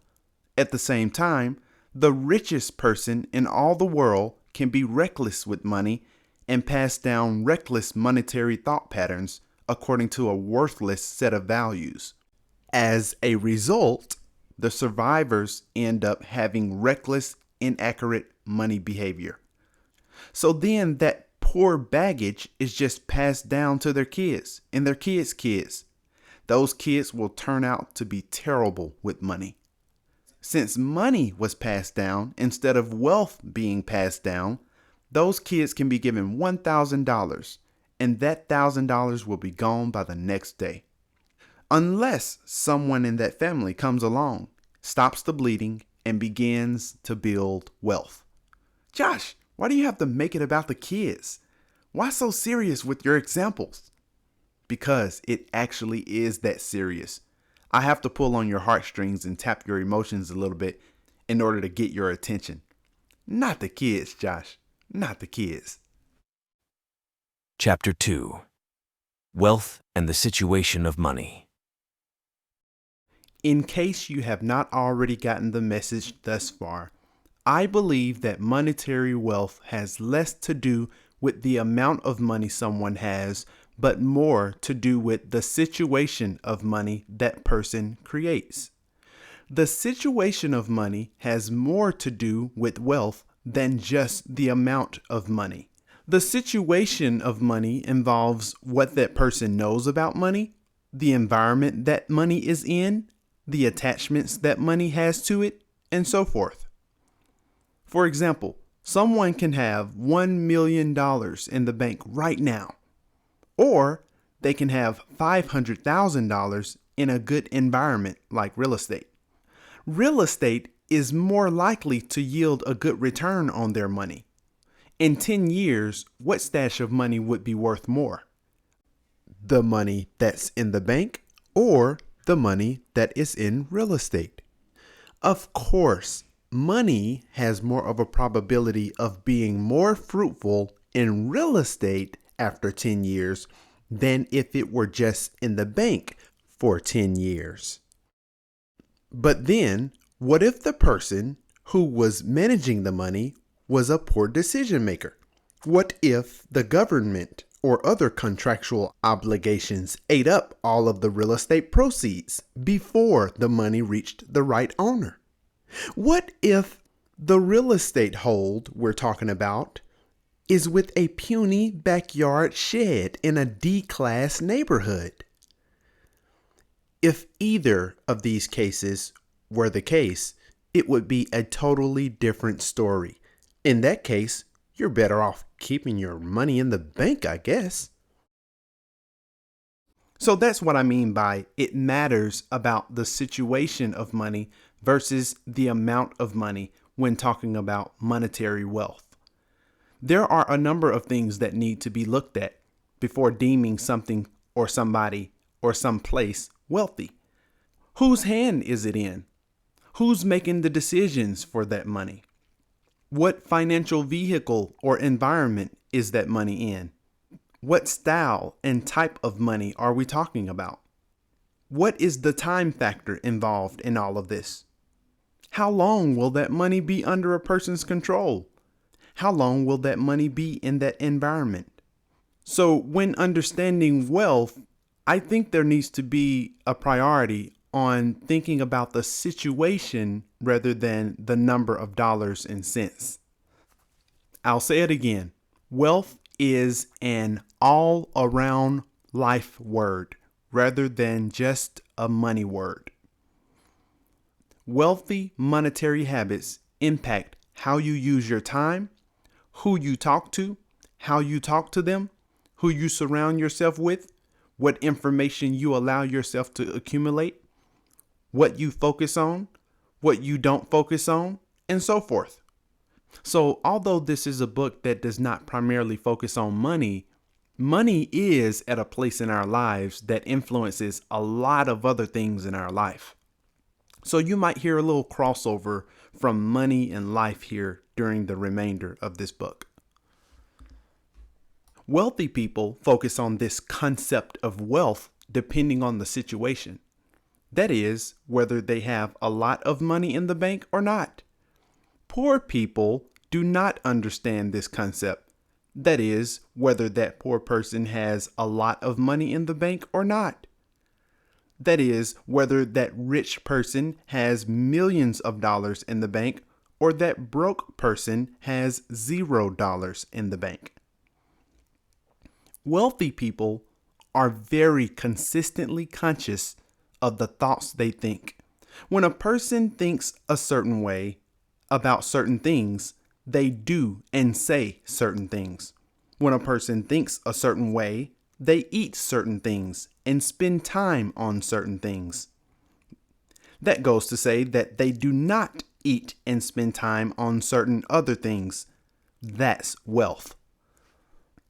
At the same time, the richest person in all the world can be reckless with money and pass down reckless monetary thought patterns according to a worthless set of values. As a result, the survivors end up having reckless, inaccurate money behavior. So then that poor baggage is just passed down to their kids and their kids' kids. Those kids will turn out to be terrible with money. Since money was passed down instead of wealth being passed down, those kids can be given $1,000 and that $1,000 will be gone by the next day. Unless someone in that family comes along, stops the bleeding, and begins to build wealth. Josh, why do you have to make it about the kids? Why so serious with your examples? Because it actually is that serious. I have to pull on your heartstrings and tap your emotions a little bit in order to get your attention. Not the kids, Josh. Not the kids. Chapter 2. Wealth and the Situation of Money. In case you have not already gotten the message thus far, I believe that monetary wealth has less to do with the amount of money someone has, but more to do with the situation of money that person creates. The situation of money has more to do with wealth than just the amount of money. The situation of money involves what that person knows about money, the environment that money is in, the attachments that money has to it, and so forth. For example, someone can have $1 million in the bank right now, or they can have $500,000 in a good environment like real estate. Real estate is more likely to yield a good return on their money. In 10 years, what stash of money would be worth more? The money that's in the bank or the money that is in real estate? Of course, money has more of a probability of being more fruitful in real estate after 10 years than if it were just in the bank for 10 years. But then, what if the person who was managing the money was a poor decision maker? What if the government or other contractual obligations ate up all of the real estate proceeds before the money reached the right owner? What if the real estate hold we're talking about is with a puny backyard shed in a D-class neighborhood? If either of these cases were the case, it would be a totally different story. In that case, you're better off keeping your money in the bank, I guess. So that's what I mean by it matters about the situation of money versus the amount of money when talking about monetary wealth. There are a number of things that need to be looked at before deeming something or somebody or some place wealthy. Whose hand is it in? Who's making the decisions for that money? What financial vehicle or environment is that money in? What style and type of money are we talking about? What is the time factor involved in all of this? How long will that money be under a person's control? How long will that money be in that environment? So when understanding wealth, I think there needs to be a priority on thinking about the situation rather than the number of dollars and cents. I'll say it again. Wealth is an all-around life word rather than just a money word. Wealthy monetary habits impact how you use your time, who you talk to, how you talk to them, who you surround yourself with, what information you allow yourself to accumulate, what you focus on, what you don't focus on, and so forth. So although this is a book that does not primarily focus on money, money is at a place in our lives that influences a lot of other things in our life. So you might hear a little crossover from money and life here during the remainder of this book. Wealthy people focus on this concept of wealth depending on the situation. That is, whether they have a lot of money in the bank or not. Poor people do not understand this concept. That is, whether that poor person has a lot of money in the bank or not. That is, whether that rich person has millions of dollars in the bank or that broke person has $0 in the bank. Wealthy people are very consistently conscious of the thoughts they think. When a person thinks a certain way about certain things, they do and say certain things. When a person thinks a certain way, they eat certain things and spend time on certain things. That goes to say that they do not eat and spend time on certain other things. That's wealth.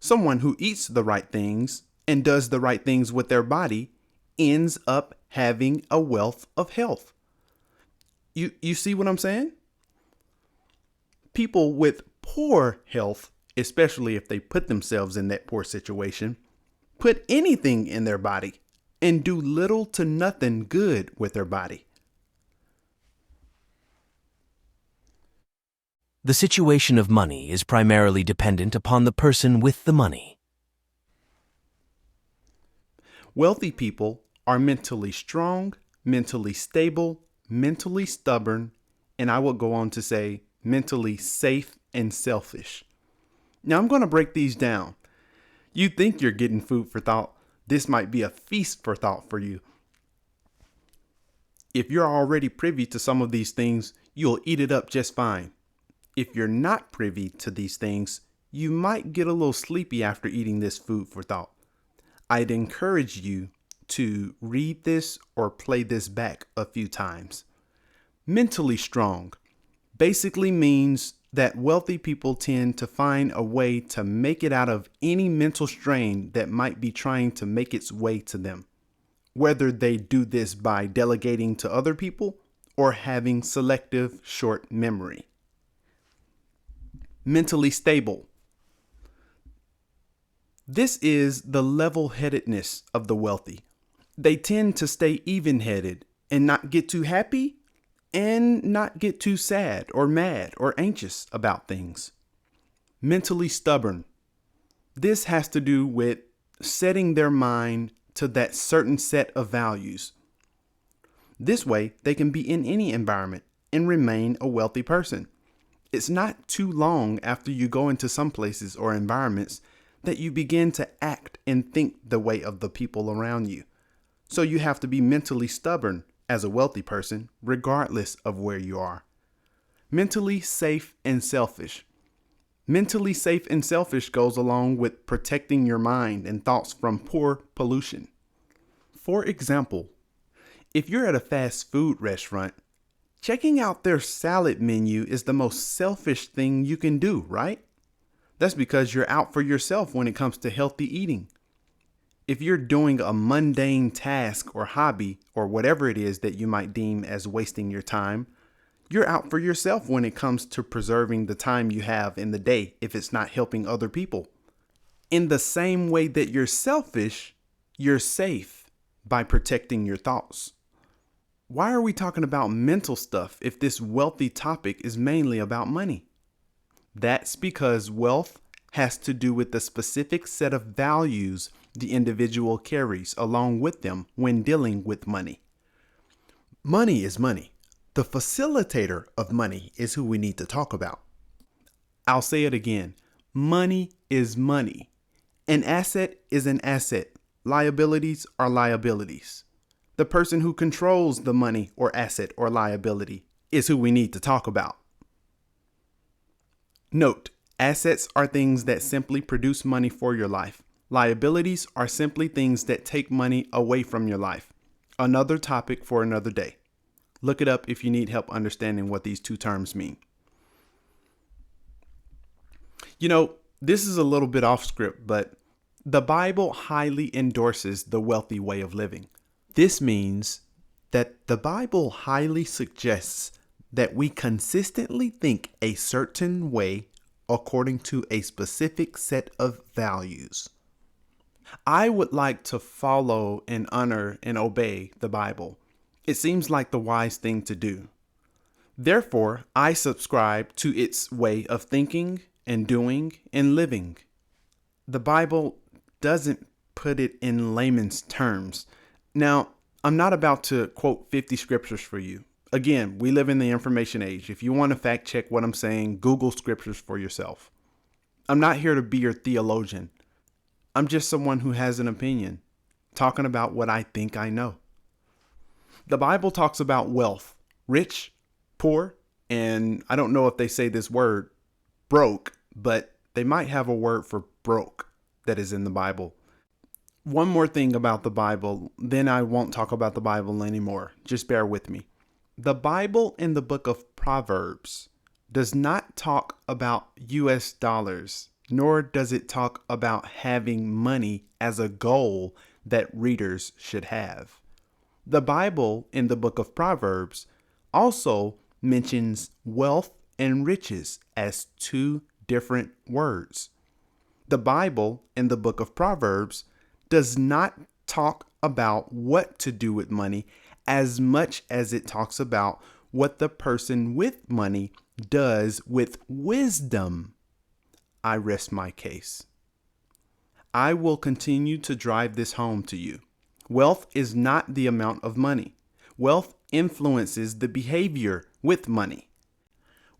Someone who eats the right things and does the right things with their body ends up having a wealth of health. You see what I'm saying? People with poor health, especially if they put themselves in that poor situation, put anything in their body and do little to nothing good with their body. The situation of money is primarily dependent upon the person with the money. Wealthy people are mentally strong, mentally stable, mentally stubborn, and I will go on to say mentally safe and selfish. Now I'm going to break these down. You think you're getting food for thought. This might be a feast for thought for you. If you're already privy to some of these things, you'll eat it up just fine. If you're not privy to these things, you might get a little sleepy after eating this food for thought. I'd encourage you to read this or play this back a few times. Mentally strong basically means that wealthy people tend to find a way to make it out of any mental strain that might be trying to make its way to them, whether they do this by delegating to other people or having selective short memory. Mentally stable. This is the level-headedness of the wealthy. They tend to stay even-headed and not get too happy and not get too sad or mad or anxious about things. Mentally stubborn. This has to do with setting their mind to that certain set of values. This way, they can be in any environment and remain a wealthy person. It's not too long after you go into some places or environments that you begin to act and think the way of the people around you. So you have to be mentally stubborn as a wealthy person, regardless of where you are. Mentally safe and selfish. Mentally safe and selfish goes along with protecting your mind and thoughts from poor pollution. For example, if you're at a fast food restaurant, checking out their salad menu is the most selfish thing you can do, right? That's because you're out for yourself when it comes to healthy eating. If you're doing a mundane task or hobby or whatever it is that you might deem as wasting your time, you're out for yourself when it comes to preserving the time you have in the day if it's not helping other people. In the same way that you're selfish, you're safe by protecting your thoughts. Why are we talking about mental stuff if this wealthy topic is mainly about money? That's because wealth has to do with the specific set of values the individual carries along with them when dealing with money. Money is money. The facilitator of money is who we need to talk about. I'll say it again. Money is money. An asset is an asset. Liabilities are liabilities. The person who controls the money or asset or liability is who we need to talk about. Note, assets are things that simply produce money for your life. Liabilities are simply things that take money away from your life. Another topic for another day. Look it up if you need help understanding what these two terms mean. You know, this is a little bit off script, but the Bible highly endorses the wealthy way of living. This means that the Bible highly suggests that we consistently think a certain way according to a specific set of values. I would like to follow and honor and obey the Bible. It seems like the wise thing to do. Therefore, I subscribe to its way of thinking and doing and living. The Bible doesn't put it in layman's terms. Now, I'm not about to quote 50 scriptures for you. Again, we live in the information age. If you want to fact check what I'm saying, Google scriptures for yourself. I'm not here to be your theologian. I'm just someone who has an opinion, talking about what I think I know. The Bible talks about wealth, rich, poor, and I don't know if they say this word, broke, but they might have a word for broke that is in the Bible. One more thing about the Bible, then I won't talk about the Bible anymore. Just bear with me. The Bible in the book of Proverbs does not talk about US dollars, nor does it talk about having money as a goal that readers should have. The Bible in the book of Proverbs also mentions wealth and riches as two different words. The Bible in the book of Proverbs does not talk about what to do with money as much as it talks about what the person with money does with wisdom. I rest my case. I will continue to drive this home to you. Wealth is not the amount of money. Wealth influences the behavior with money.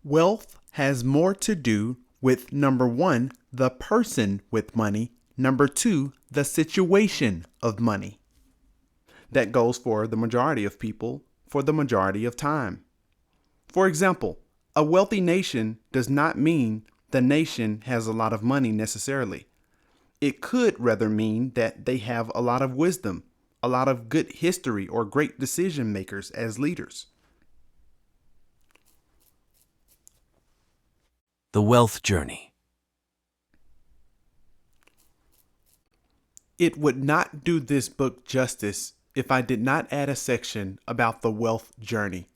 Wealth has more to do with, number one, the person with money, number two, the situation of money. That goes for the majority of people for the majority of time. For example, a wealthy nation does not mean the nation has a lot of money necessarily. It could rather mean that they have a lot of wisdom, a lot of good history, or great decision makers as leaders. The Wealth Journey. It would not do this book justice if I did not add a section about the wealth journey.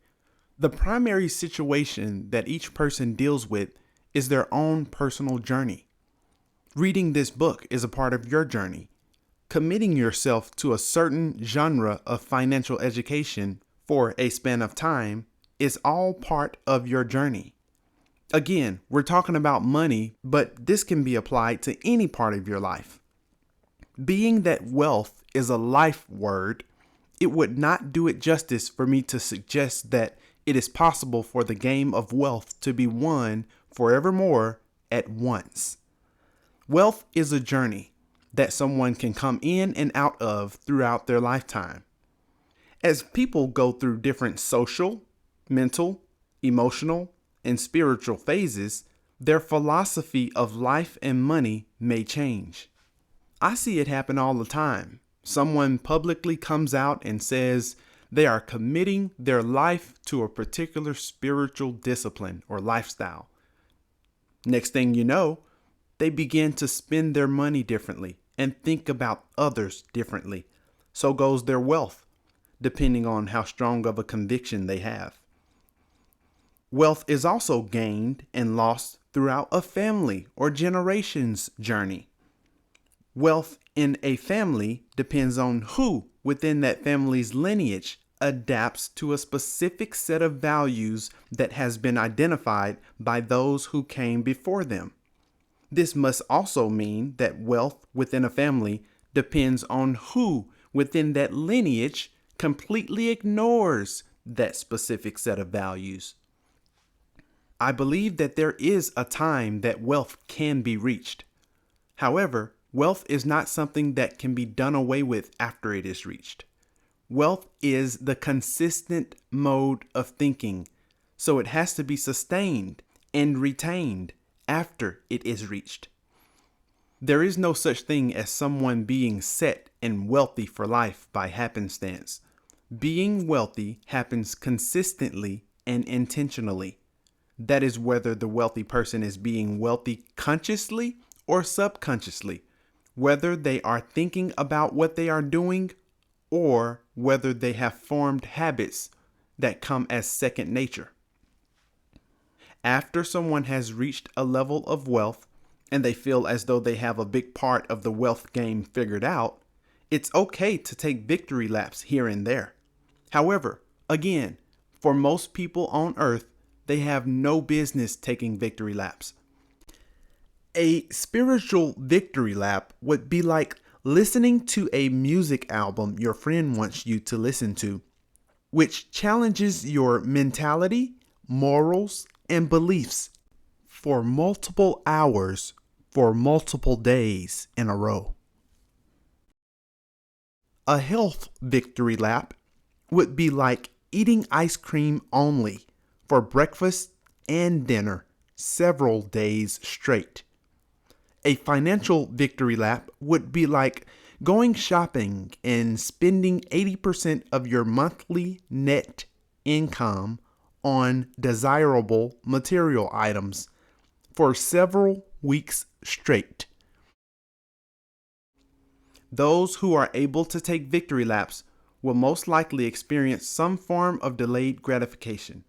The primary situation that each person deals with is their own personal journey. Reading this book is a part of your journey. Committing yourself to a certain genre of financial education for a span of time is all part of your journey. Again, we're talking about money, but this can be applied to any part of your life. Being that wealth is a life word, it would not do it justice for me to suggest that it is possible for the game of wealth to be won forevermore at once. Wealth is a journey that someone can come in and out of throughout their lifetime. As people go through different social, mental, emotional, and spiritual phases, their philosophy of life and money may change. I see it happen all the time. Someone publicly comes out and says they are committing their life to a particular spiritual discipline or lifestyle. Next thing you know, they begin to spend their money differently and think about others differently. So goes their wealth, depending on how strong of a conviction they have. Wealth is also gained and lost throughout a family or generations journey. Wealth in a family depends on who within that family's lineage adapts to a specific set of values that has been identified by those who came before them. This must also mean that wealth within a family depends on who within that lineage completely ignores that specific set of values. I believe that there is a time that wealth can be reached. However, wealth is not something that can be done away with after it is reached. Wealth is the consistent mode of thinking, so it has to be sustained and retained after it is reached. There is no such thing as someone being set and wealthy for life by happenstance. Being wealthy happens consistently and intentionally. That is whether the wealthy person is being wealthy consciously or subconsciously, whether they are thinking about what they are doing or whether they have formed habits that come as second nature. After someone has reached a level of wealth and they feel as though they have a big part of the wealth game figured out, it's okay to take victory laps here and there. However, again, for most people on earth, they have no business taking victory laps. A spiritual victory lap would be like listening to a music album your friend wants you to listen to, which challenges your mentality, morals, and beliefs for multiple hours for multiple days in a row. A health victory lap would be like eating ice cream only for breakfast and dinner several days straight. A financial victory lap would be like going shopping and spending 80% of your monthly net income on desirable material items for several weeks straight. Those who are able to take victory laps will most likely experience some form of delayed gratification.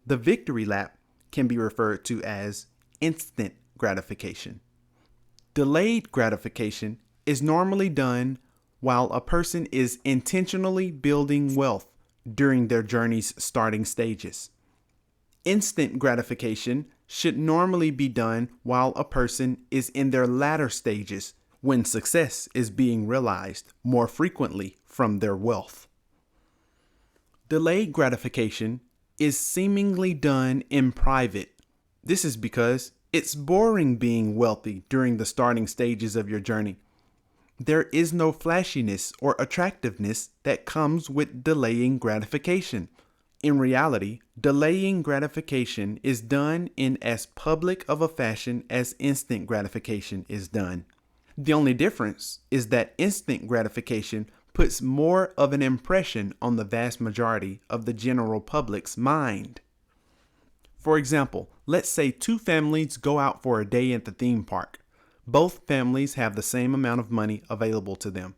The victory lap can be referred to as instant gratification. Delayed gratification is normally done while a person is intentionally building wealth during their journey's starting stages. Instant gratification should normally be done while a person is in their latter stages, when success is being realized more frequently from their wealth. Delayed gratification is seemingly done in private. This is because it's boring being wealthy during the starting stages of your journey. There is no flashiness or attractiveness that comes with delaying gratification. In reality, delaying gratification is done in as public of a fashion as instant gratification is done. The only difference is that instant gratification puts more of an impression on the vast majority of the general public's mind. For example, let's say two families go out for a day at the theme park. Both families have the same amount of money available to them.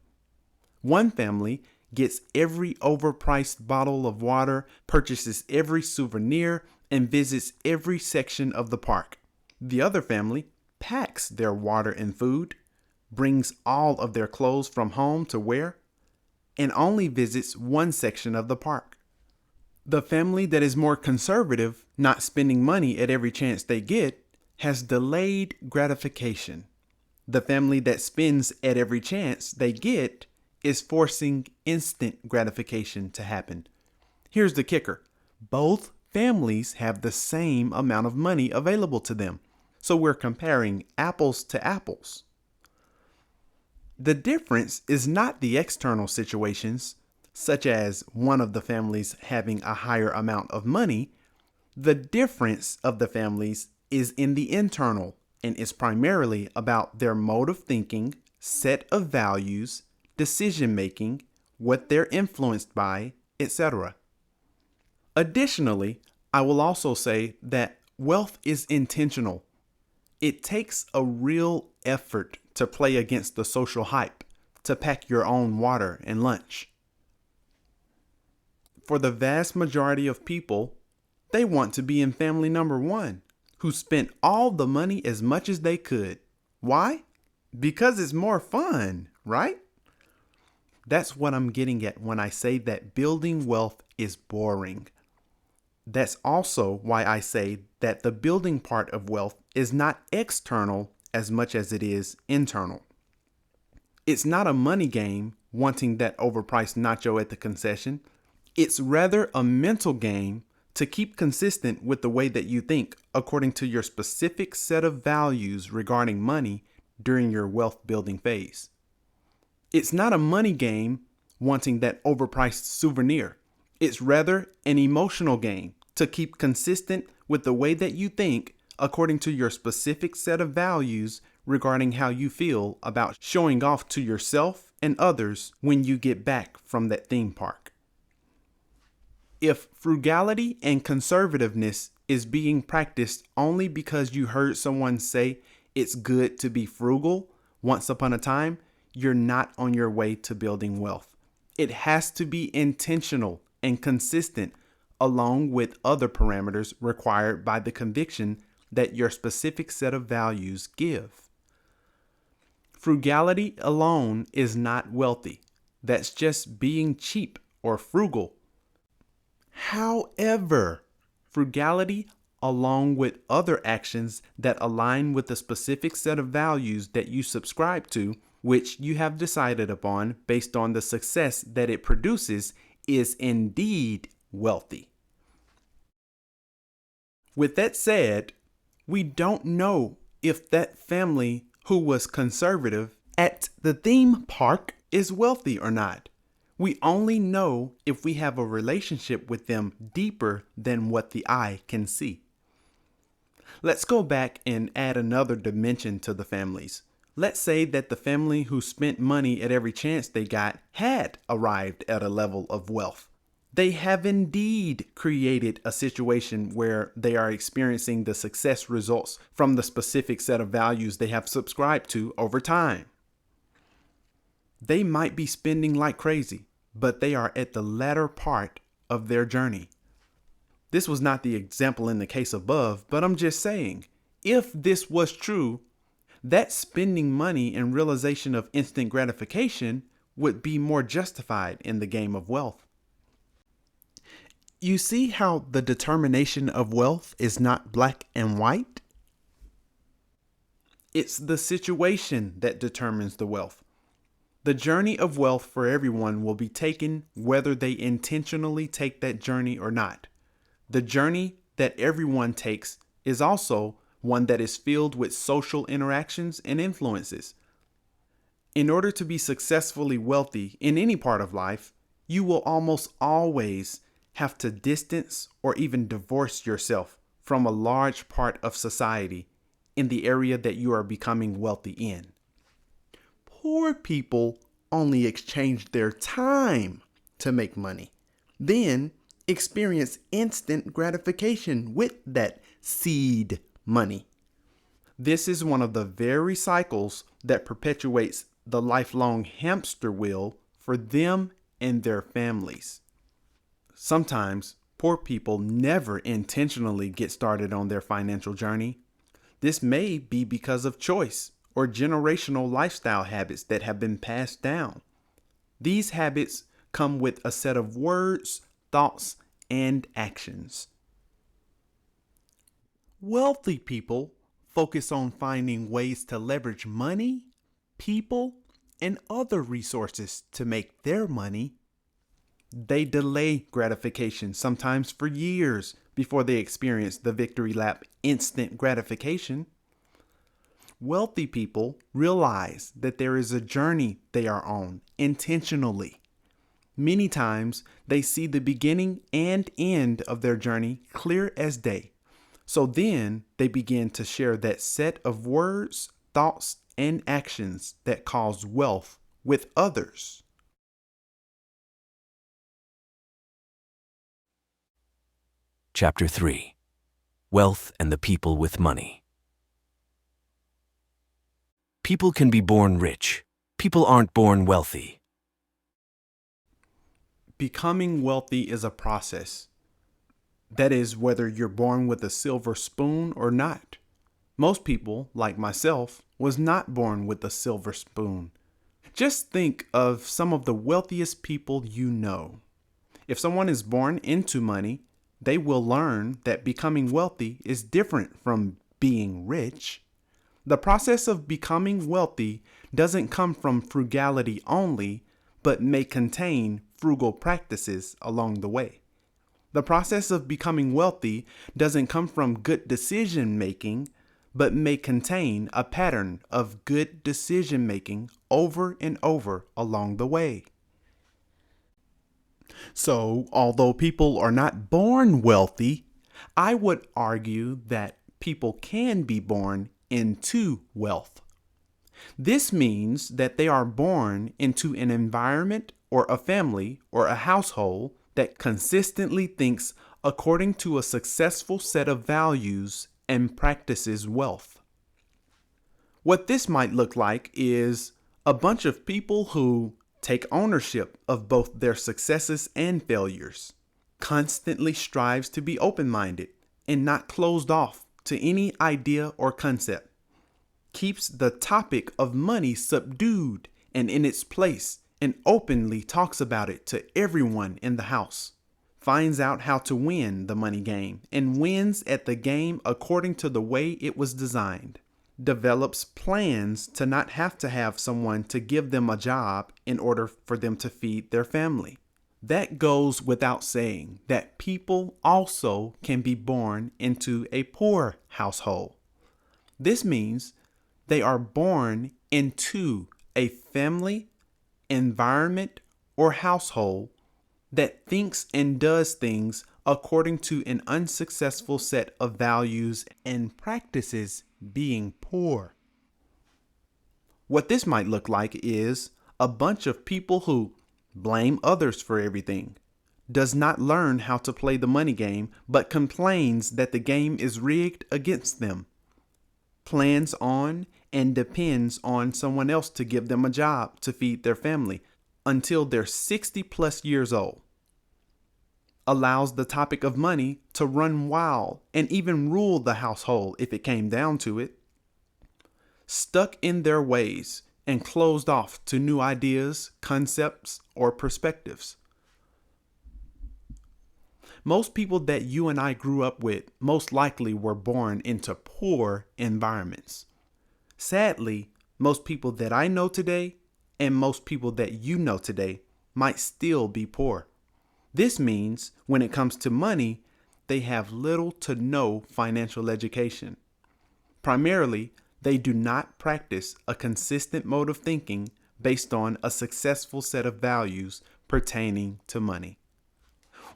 One family gets every overpriced bottle of water, purchases every souvenir, and visits every section of the park. The other family packs their water and food, brings all of their clothes from home to wear, and only visits one section of the park. The family that is more conservative, not spending money at every chance they get, has delayed gratification. The family that spends at every chance they get is forcing instant gratification to happen. Here's the kicker. Both families have the same amount of money available to them, so we're comparing apples to apples. The difference is not the external situations, such as one of the families having a higher amount of money. The difference of the families is in the internal and is primarily about their mode of thinking, set of values, decision making, what they're influenced by, etc. Additionally, I will also say that wealth is intentional. It takes a real effort to play against the social hype, to pack your own water and lunch. For the vast majority of people, they want to be in family number one, who spent all the money as much as they could. Why? Because it's more fun, right? That's what I'm getting at when I say that building wealth is boring. That's also why I say that the building part of wealth is not external as much as it is internal. It's not a money game wanting that overpriced nacho at the concession. It's rather a mental game to keep consistent with the way that you think according to your specific set of values regarding money during your wealth building phase. It's not a money game wanting that overpriced souvenir. It's rather an emotional game to keep consistent with the way that you think according to your specific set of values regarding how you feel about showing off to yourself and others when you get back from that theme park. If frugality and conservativeness is being practiced only because you heard someone say it's good to be frugal once upon a time, you're not on your way to building wealth. It has to be intentional and consistent along with other parameters required by the conviction that your specific set of values give. Frugality alone is not wealthy. That's just being cheap or frugal. However, Frugality, along with other actions that align with the specific set of values that you subscribe to, which you have decided upon based on the success that it produces, is indeed wealthy. With that said, we don't know if that family who was conservative at the theme park is wealthy or not. We only know if we have a relationship with them deeper than what the eye can see. Let's go back and add another dimension to the families. Let's say that the family who spent money at every chance they got had arrived at a level of wealth. They have indeed created a situation where they are experiencing the success results from the specific set of values they have subscribed to over time. They might be spending like crazy, but they are at the latter part of their journey. This was not the example in the case above, but I'm just saying, if this was true, that spending money and realization of instant gratification would be more justified in the game of wealth. You see how the determination of wealth is not black and white? It's the situation that determines the wealth. The journey of wealth for everyone will be taken whether they intentionally take that journey or not. The journey that everyone takes is also one that is filled with social interactions and influences. In order to be successfully wealthy in any part of life, you will almost always have to distance or even divorce yourself from a large part of society in the area that you are becoming wealthy in. Poor people only exchange their time to make money, then experience instant gratification with that seed money. This is one of the very cycles that perpetuates the lifelong hamster wheel for them and their families. Sometimes poor people never intentionally get started on their financial journey. This may be because of choice or generational lifestyle habits that have been passed down. These habits come with a set of words, thoughts, and actions. Wealthy people focus on finding ways to leverage money, people, and other resources to make their money. They delay gratification, sometimes for years, before they experience the victory lap instant gratification. Wealthy people realize that there is a journey they are on intentionally. Many times they see the beginning and end of their journey clear as day. So then they begin to share that set of words, thoughts, and actions that cause wealth with others. Chapter 3. Wealth and the People with Money. People can be born rich. People aren't born wealthy. Becoming wealthy is a process. That is, whether you're born with a silver spoon or not. Most people, like myself, was not born with a silver spoon. Just think of some of the wealthiest people you know. If someone is born into money, they will learn that becoming wealthy is different from being rich. The process of becoming wealthy doesn't come from frugality only, but may contain frugal practices along the way. The process of becoming wealthy doesn't come from good decision making, but may contain a pattern of good decision making over and over along the way. So, although people are not born wealthy, I would argue that people can be born into wealth. This means that they are born into an environment or a family or a household that consistently thinks according to a successful set of values and practices wealth. What this might look like is a bunch of people who take ownership of both their successes and failures, constantly strives to be open-minded and not closed off to any idea or concept, keeps the topic of money subdued and in its place, and openly talks about it to everyone in the house, finds out how to win the money game, and wins at the game according to the way it was designed. Develops plans to not have to have someone to give them a job in order for them to feed their family. That goes without saying that people also can be born into a poor household. This means they are born into a family, environment, or household that thinks and does things according to an unsuccessful set of values and practices being poor. What this might look like is a bunch of people who blame others for everything, does not learn how to play the money game, but complains that the game is rigged against them, plans on and depends on someone else to give them a job to feed their family until they're 60 plus years old, allows the topic of money to run wild and even rule the household if it came down to it, stuck in their ways and closed off to new ideas, concepts, or perspectives. Most people that you and I grew up with most likely were born into poor environments. Sadly, most people that I know today and most people that you know today might still be poor. This means when it comes to money, they have little to no financial education. Primarily, they do not practice a consistent mode of thinking based on a successful set of values pertaining to money.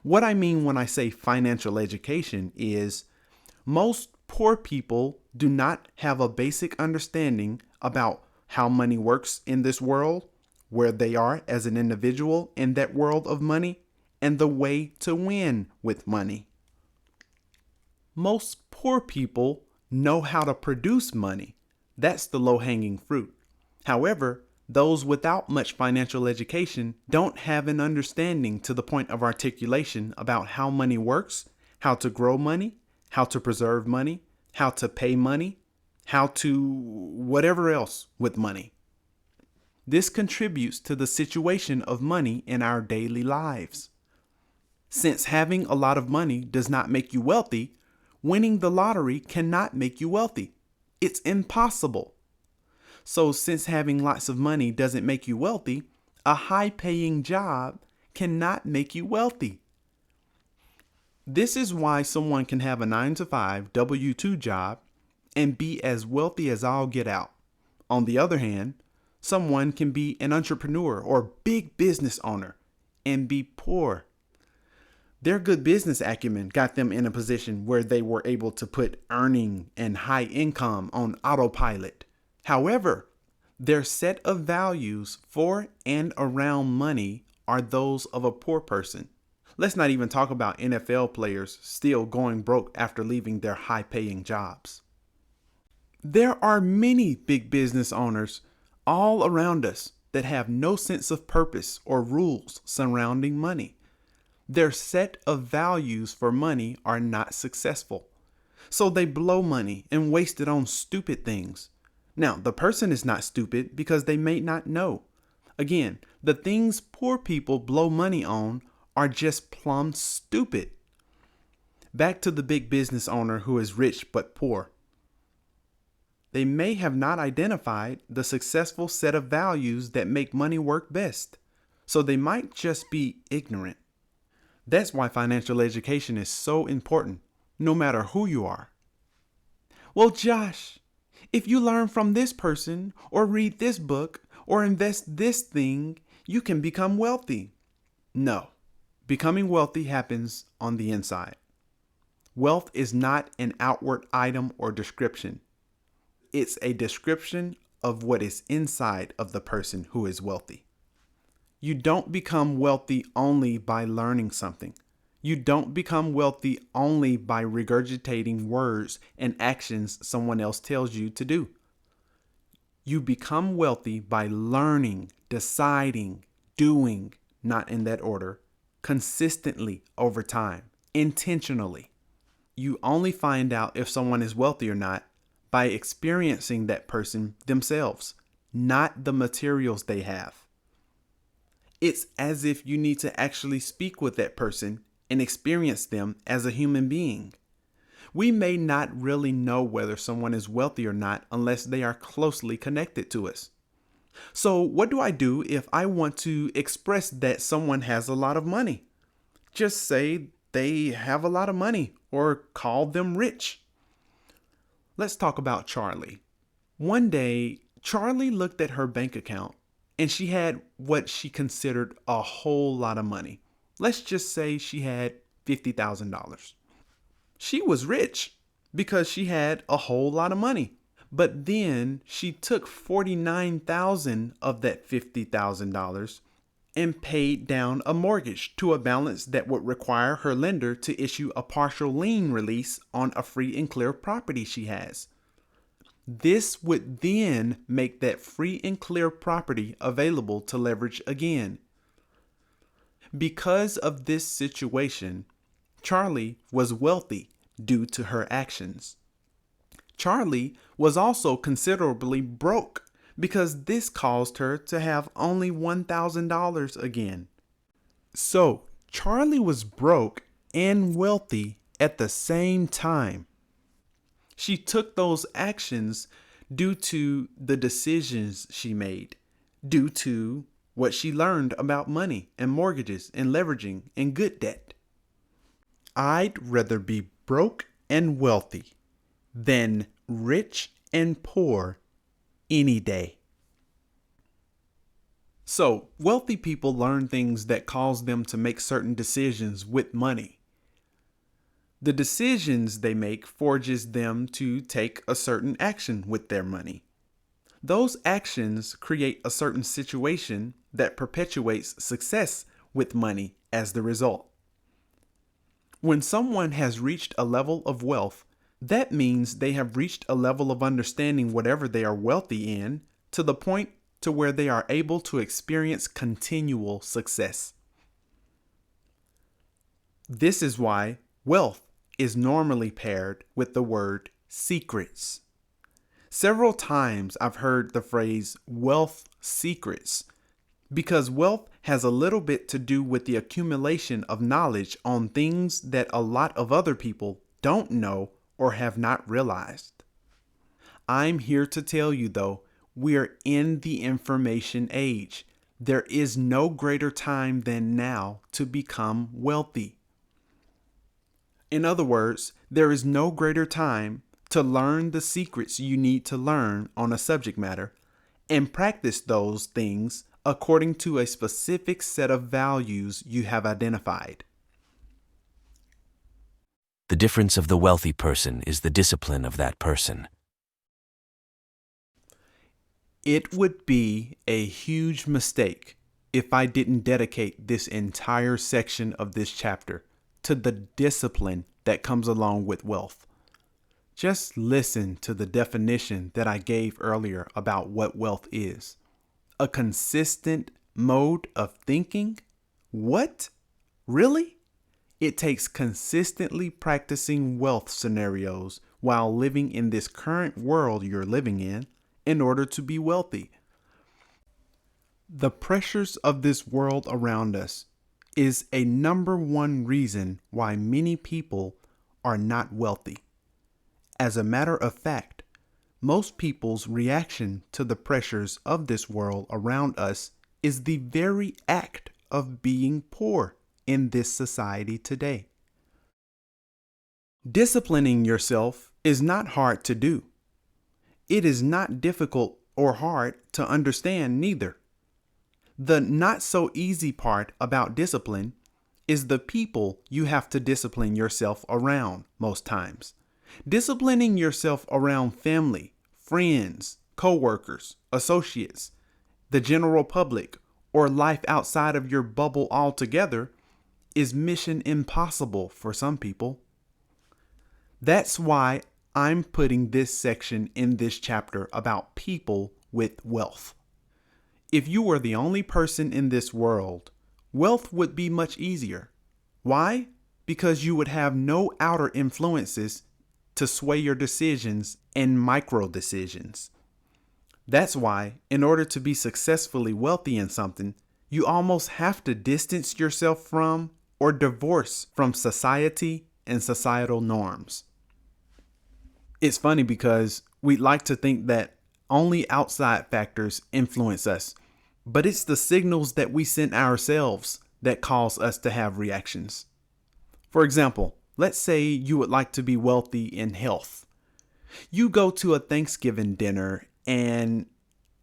What I mean when I say financial education is most poor people do not have a basic understanding about how money works in this world, where they are as an individual in that world of money, and the way to win with money. Most poor people know how to produce money. That's the low-hanging fruit. However, those without much financial education don't have an understanding to the point of articulation about how money works, how to grow money, how to preserve money, how to pay money, how to whatever else with money. This contributes to the situation of money in our daily lives. Since having a lot of money does not make you wealthy, winning the lottery cannot make you wealthy. It's impossible. So since having lots of money doesn't make you wealthy, a high-paying job cannot make you wealthy. This is why someone can have a 9-to-5 W-2 job and be as wealthy as all get out. On the other hand, someone can be an entrepreneur or big business owner and be poor. Their good business acumen got them in a position where they were able to put earning and high income on autopilot. However, their set of values for and around money are those of a poor person. Let's not even talk about NFL players still going broke after leaving their high-paying jobs. There are many big business owners all around us that have no sense of purpose or rules surrounding money. Their set of values for money are not successful, so they blow money and waste it on stupid things. Now, the person is not stupid because they may not know. Again, the things poor people blow money on are just plumb stupid. Back to the big business owner who is rich but poor. They may have not identified the successful set of values that make money work best, so they might just be ignorant. That's why financial education is so important, no matter who you are. Well, Josh, if you learn from this person or read this book or invest this thing, you can become wealthy. No, becoming wealthy happens on the inside. Wealth is not an outward item or description. It's a description of what is inside of the person who is wealthy. You don't become wealthy only by learning something. You don't become wealthy only by regurgitating words and actions someone else tells you to do. You become wealthy by learning, deciding, doing, not in that order, consistently over time, intentionally. You only find out if someone is wealthy or not by experiencing that person themselves, not the materials they have. It's as if you need to actually speak with that person and experience them as a human being. We may not really know whether someone is wealthy or not unless they are closely connected to us. So what do I do if I want to express that someone has a lot of money? Just say they have a lot of money or call them rich. Let's talk about Charlie. One day, Charlie looked at her bank account and she had what she considered a whole lot of money. Let's just say she had $50,000. She was rich because she had a whole lot of money. But then she took $49,000 of that $50,000 and paid down a mortgage to a balance that would require her lender to issue a partial lien release on a free and clear property she has. This would then make that free and clear property available to leverage again. Because of this situation, Charlie was wealthy due to her actions. Charlie was also considerably broke because this caused her to have only $1,000 again. So Charlie was broke and wealthy at the same time. She took those actions due to the decisions she made, due to what she learned about money and mortgages and leveraging and good debt. I'd rather be broke and wealthy than rich and poor any day. So, wealthy people learn things that cause them to make certain decisions with money. The decisions they make forges them to take a certain action with their money. Those actions create a certain situation that perpetuates success with money as the result. When someone has reached a level of wealth, that means they have reached a level of understanding whatever they are wealthy in to the point to where they are able to experience continual success. This is why wealth is normally paired with the word secrets. Several times I've heard the phrase wealth secrets because wealth has a little bit to do with the accumulation of knowledge on things that a lot of other people don't know or have not realized. I'm here to tell you though, we're in the information age. There is no greater time than now to become wealthy. In other words, there is no greater time to learn the secrets you need to learn on a subject matter and practice those things according to a specific set of values you have identified. The difference of the wealthy person is the discipline of that person. It would be a huge mistake if I didn't dedicate this entire section of this chapter to the discipline that comes along with wealth. Just listen to the definition that I gave earlier about what wealth is. A consistent mode of thinking? What? Really? It takes consistently practicing wealth scenarios while living in this current world you're living in order to be wealthy. The pressures of this world around us is a number one reason why many people are not wealthy. As a matter of fact, most people's reaction to the pressures of this world around us is the very act of being poor in this society today. Disciplining yourself is not hard to do. It is not difficult or hard to understand neither. The not so easy part about discipline is the people you have to discipline yourself around most times. Disciplining yourself around family, friends, co-workers, associates, the general public, or life outside of your bubble altogether is mission impossible for some people. That's why I'm putting this section in this chapter about people with wealth. If you were the only person in this world, wealth would be much easier. Why? Because you would have no outer influences to sway your decisions and micro decisions. That's why, in order to be successfully wealthy in something, you almost have to distance yourself from or divorce from society and societal norms. It's funny because we like to think that only outside factors influence us, but it's the signals that we send ourselves that cause us to have reactions. For example, let's say you would like to be wealthy in health. You go to a Thanksgiving dinner and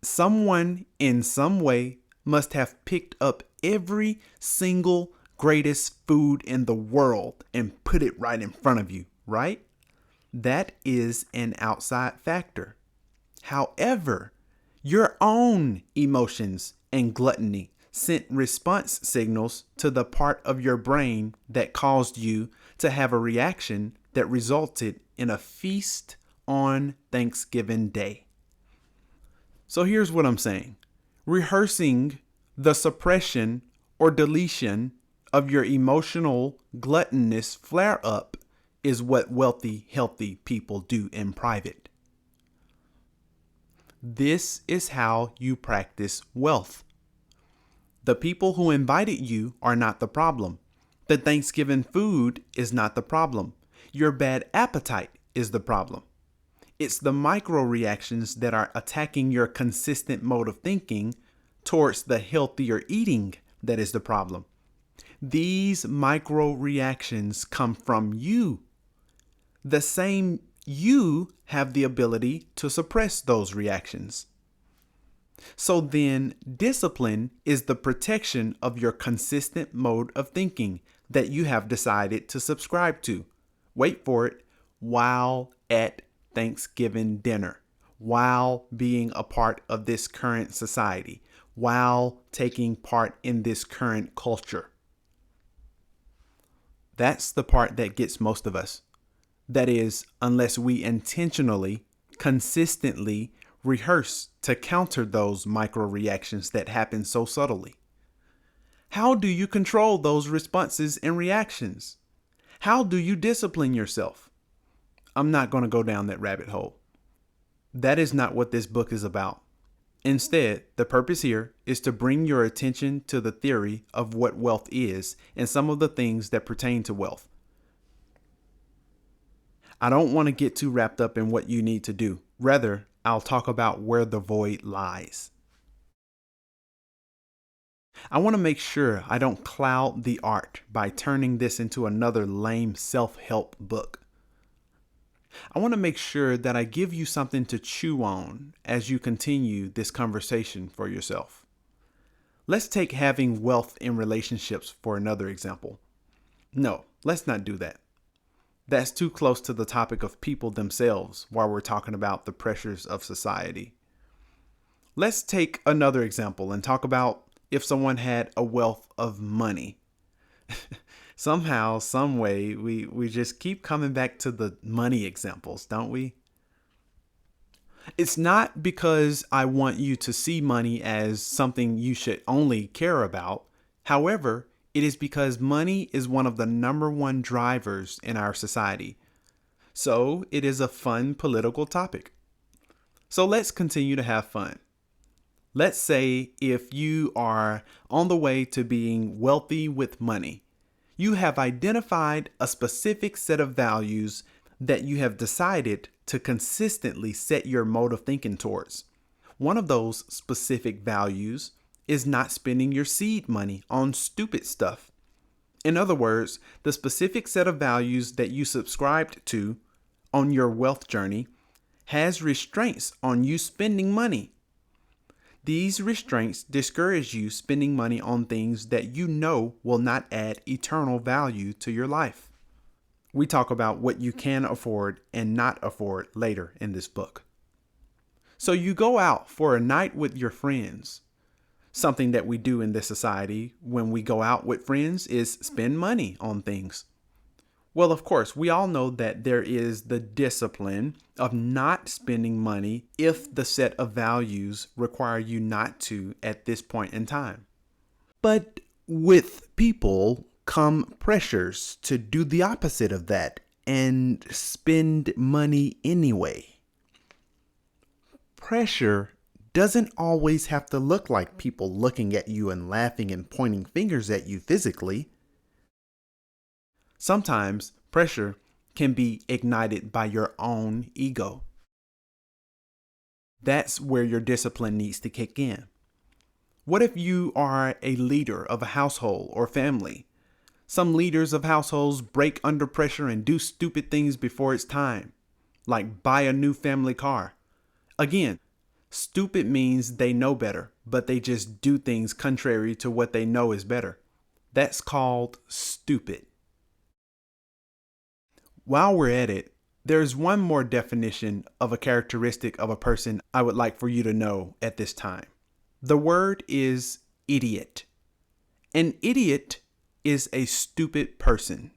someone in some way must have picked up every single greatest food in the world and put it right in front of you, right? That is an outside factor. However, your own emotions and gluttony sent response signals to the part of your brain that caused you to have a reaction that resulted in a feast on Thanksgiving Day. So here's what I'm saying. Rehearsing the suppression or deletion of your emotional gluttonous flare up is what wealthy, healthy people do in private. This is how you practice wealth. The people who invited you are not the problem. The Thanksgiving food is not the problem. Your bad appetite is the problem. It's the micro reactions that are attacking your consistent mode of thinking towards the healthier eating that is the problem. These micro reactions come from you. The same you have the ability to suppress those reactions. So then, discipline is the protection of your consistent mode of thinking that you have decided to subscribe to. Wait for it, while at Thanksgiving dinner, while being a part of this current society, while taking part in this current culture. That's the part that gets most of us. That is, unless we intentionally, consistently rehearse to counter those micro reactions that happen so subtly. How do you control those responses and reactions? How do you discipline yourself? I'm not going to go down that rabbit hole. That is not what this book is about. Instead, the purpose here is to bring your attention to the theory of what wealth is and some of the things that pertain to wealth. I don't want to get too wrapped up in what you need to do. Rather, I'll talk about where the void lies. I want to make sure I don't cloud the art by turning this into another lame self-help book. I want to make sure that I give you something to chew on as you continue this conversation for yourself. Let's take having wealth in relationships for another example. No, let's not do that. That's too close to the topic of people themselves while we're talking about the pressures of society. Let's take another example and talk about if someone had a wealth of money. Somehow, some way, we just keep coming back to the money examples, don't we? It's not because I want you to see money as something you should only care about. However, it is because money is one of the number one drivers in our society. So it is a fun political topic. So let's continue to have fun. Let's say if you are on the way to being wealthy with money, you have identified a specific set of values that you have decided to consistently set your mode of thinking towards. One of those specific values is not spending your seed money on stupid stuff. In other words, the specific set of values that you subscribed to on your wealth journey has restraints on you spending money. These restraints discourage you spending money on things that you know will not add eternal value to your life. We talk about what you can afford and not afford later in this book. So you go out for a night with your friends. Something that we do in this society when we go out with friends is spend money on things. Well, of course, we all know that there is the discipline of not spending money if the set of values require you not to at this point in time. But with people come pressures to do the opposite of that and spend money anyway. Pressure doesn't always have to look like people looking at you and laughing and pointing fingers at you physically. Sometimes pressure can be ignited by your own ego. That's where your discipline needs to kick in. What if you are a leader of a household or family? Some leaders of households break under pressure and do stupid things before it's time, like buy a new family car. Again, stupid means they know better, but they just do things contrary to what they know is better. That's called stupid. While we're at it, there's one more definition of a characteristic of a person I would like for you to know at this time. The word is idiot. An idiot is a stupid person.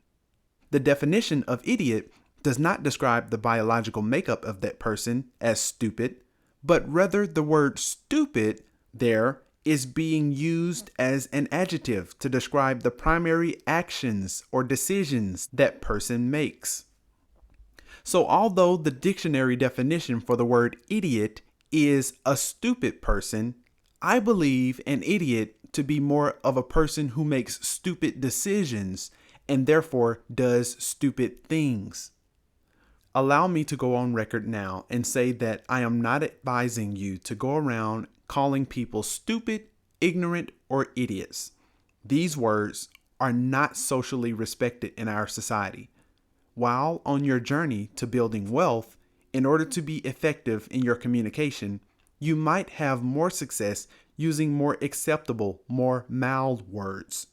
The definition of idiot does not describe the biological makeup of that person as stupid, but rather the word stupid there is being used as an adjective to describe the primary actions or decisions that person makes. So although the dictionary definition for the word idiot is a stupid person, I believe an idiot to be more of a person who makes stupid decisions and therefore does stupid things. Allow me to go on record now and say that I am not advising you to go around calling people stupid, ignorant, or idiots. These words are not socially respected in our society. While on your journey to building wealth, in order to be effective in your communication, you might have more success using more acceptable, more mild words.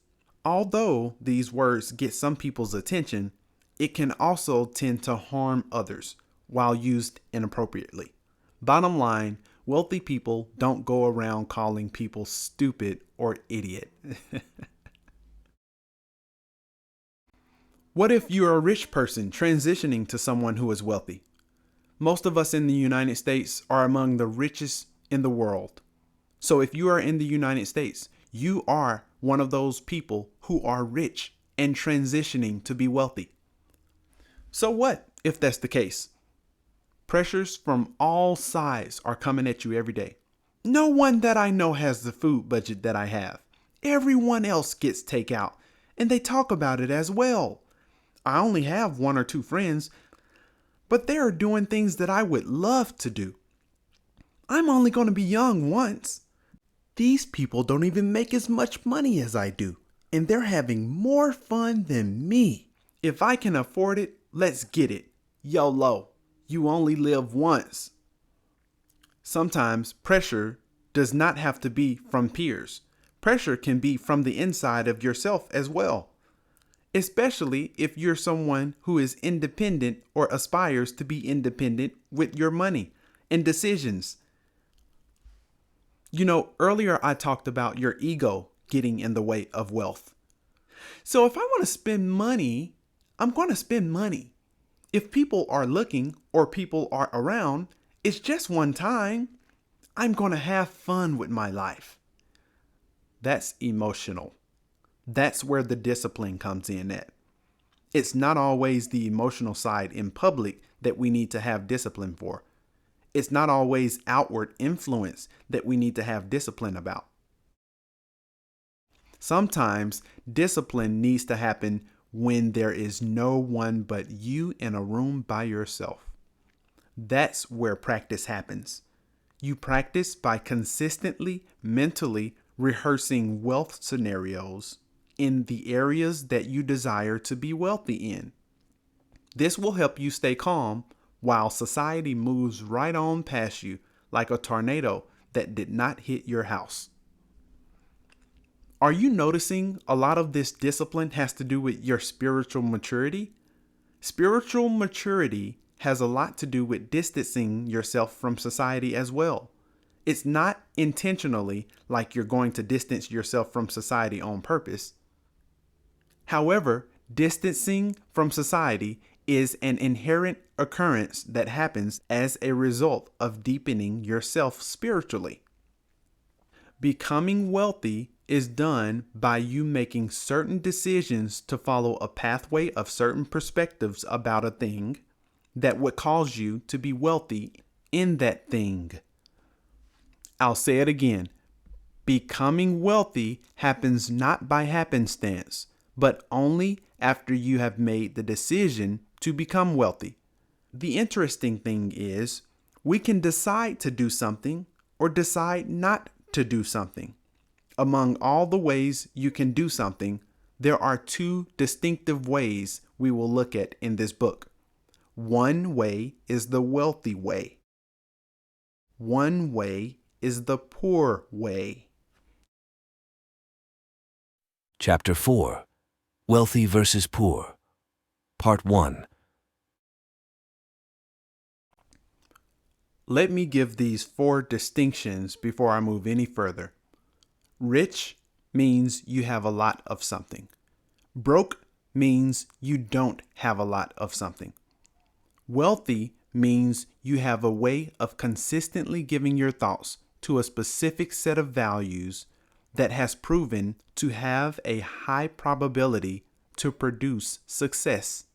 Although these words get some people's attention, it can also tend to harm others while used inappropriately. Bottom line, wealthy people don't go around calling people stupid or idiot. What if you're a rich person transitioning to someone who is wealthy? Most of us in the United States are among the richest in the world. So if you are in the United States, you are one of those people who are rich and transitioning to be wealthy. So what if that's the case? Pressures from all sides are coming at you every day. No one that I know has the food budget that I have. Everyone else gets takeout, and they talk about it as well. I only have one or two friends, but they are doing things that I would love to do. I'm only going to be young once. These people don't even make as much money as I do, and they're having more fun than me. If I can afford it, let's get it. YOLO. You only live once. Sometimes pressure does not have to be from peers. Pressure can be from the inside of yourself as well, especially if you're someone who is independent or aspires to be independent with your money and decisions. You know, earlier I talked about your ego getting in the way of wealth. So if I want to spend money, I'm going to spend money. If people are looking or people are around, it's just one time. I'm going to have fun with my life. That's emotional. That's where the discipline comes in at. It's not always the emotional side in public that we need to have discipline for. It's not always outward influence that we need to have discipline about. Sometimes discipline needs to happen when there is no one but you in a room by yourself. That's where practice happens. You practice by consistently, mentally rehearsing wealth scenarios in the areas that you desire to be wealthy in. This will help you stay calm while society moves right on past you like a tornado that did not hit your house. Are you noticing a lot of this discipline has to do with your spiritual maturity? Spiritual maturity has a lot to do with distancing yourself from society as well. It's not intentionally like you're going to distance yourself from society on purpose. However, distancing from society is an inherent occurrence that happens as a result of deepening yourself spiritually. Becoming wealthy is done by you making certain decisions to follow a pathway of certain perspectives about a thing that would cause you to be wealthy in that thing. I'll say it again. Becoming wealthy happens not by happenstance, but only after you have made the decision to become wealthy. The interesting thing is, we can decide to do something or decide not to do something. Among all the ways you can do something, there are two distinctive ways we will look at in this book. One way is the wealthy way. One way is the poor way. Chapter 4. Wealthy versus Poor. Part 1. Let me give these 4 distinctions before I move any further. Rich means you have a lot of something. Broke means you don't have a lot of something. Wealthy means you have a way of consistently giving your thoughts to a specific set of values that has proven to have a high probability to produce success.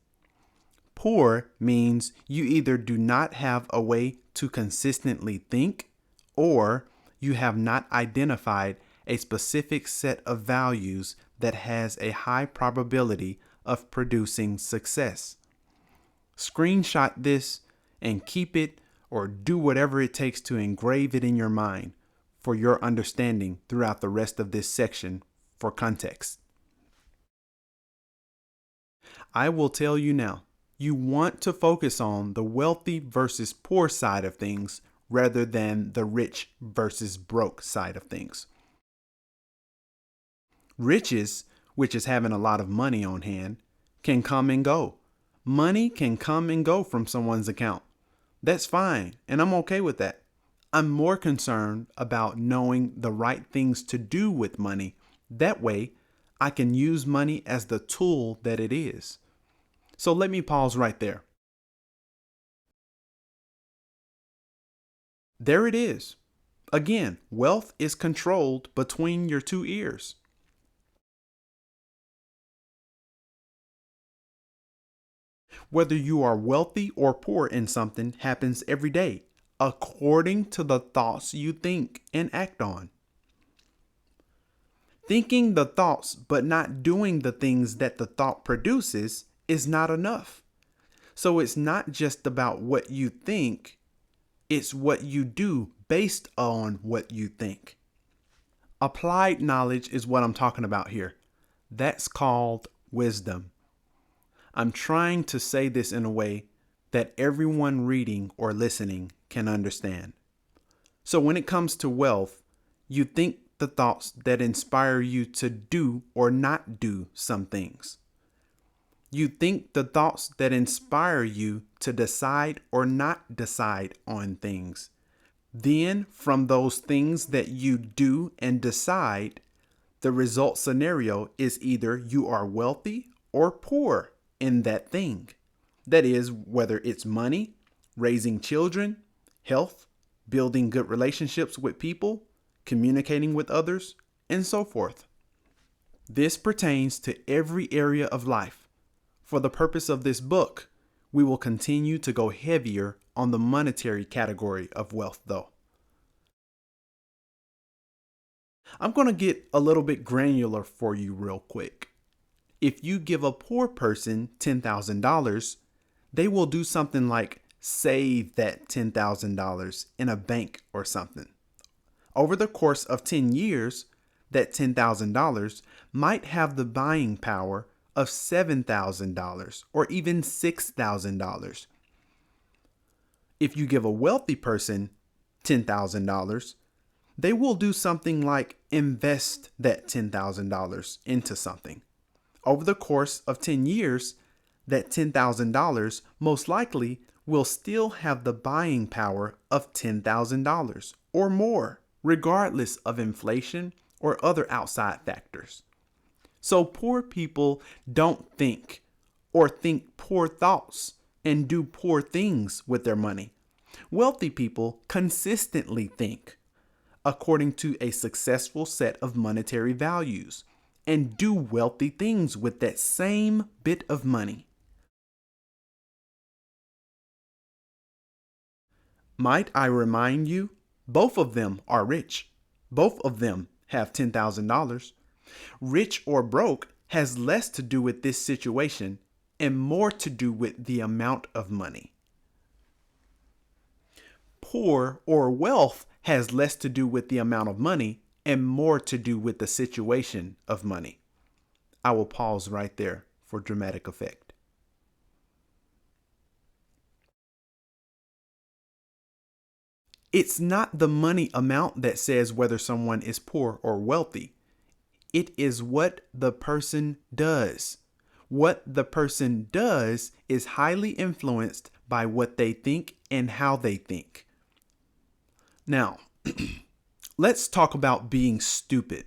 Poor means you either do not have a way to consistently think, or you have not identified a specific set of values that has a high probability of producing success. Screenshot this and keep it, or do whatever it takes to engrave it in your mind for your understanding throughout the rest of this section for context. I will tell you now, you want to focus on the wealthy versus poor side of things rather than the rich versus broke side of things. Riches, which is having a lot of money on hand, can come and go. Money can come and go from someone's account. That's fine, and I'm okay with that. I'm more concerned about knowing the right things to do with money. That way, I can use money as the tool that it is. So let me pause right there. There it is. Again, wealth is controlled between your 2 ears. Whether you are wealthy or poor in something happens every day, according to the thoughts you think and act on. Thinking the thoughts but not doing the things that the thought produces is not enough. So it's not just about what you think, it's what you do based on what you think. Applied knowledge is what I'm talking about here. That's called wisdom. I'm trying to say this in a way that everyone reading or listening can understand. So when it comes to wealth, you think the thoughts that inspire you to do or not do some things. You think the thoughts that inspire you to decide or not decide on things. Then, from those things that you do and decide, the result scenario is either you are wealthy or poor in that thing. That is, whether it's money, raising children, health, building good relationships with people, communicating with others, and so forth. This pertains to every area of life. For the purpose of this book, we will continue to go heavier on the monetary category of wealth, though. I'm going to get a little bit granular for you real quick. If you give a poor person $10,000, they will do something like save that $10,000 in a bank or something. Over the course of 10 years, that $10,000 might have the buying power of $7,000 or even $6,000. If you give a wealthy person $10,000, they will do something like invest that $10,000 into something. Over the course of 10 years, that $10,000 most likely will still have the buying power of $10,000 or more, regardless of inflation or other outside factors. So poor people don't think or think poor thoughts and do poor things with their money. Wealthy people consistently think according to a successful set of monetary values and do wealthy things with that same bit of money. Might I remind you, both of them are rich. Both of them have $10,000. Rich or broke has less to do with this situation and more to do with the amount of money. Poor or wealth has less to do with the amount of money and more to do with the situation of money. I will pause right there for dramatic effect. It's not the money amount that says whether someone is poor or wealthy. It is what the person does. What the person does is highly influenced by what they think and how they think. Now, let's talk about being stupid.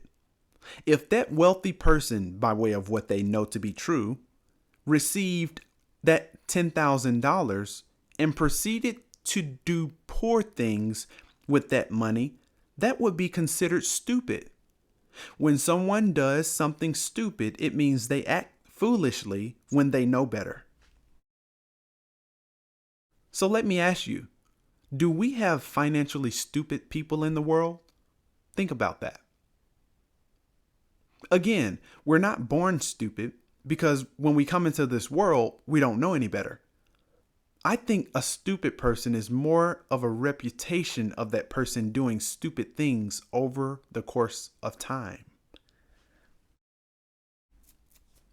If that wealthy person, by way of what they know to be true, received that $10,000 and proceeded to do poor things with that money, that would be considered stupid. When someone does something stupid, it means they act foolishly when they know better. So let me ask you, do we have financially stupid people in the world? Think about that. Again, we're not born stupid because when we come into this world, we don't know any better. I think a stupid person is more of a reputation of that person doing stupid things over the course of time.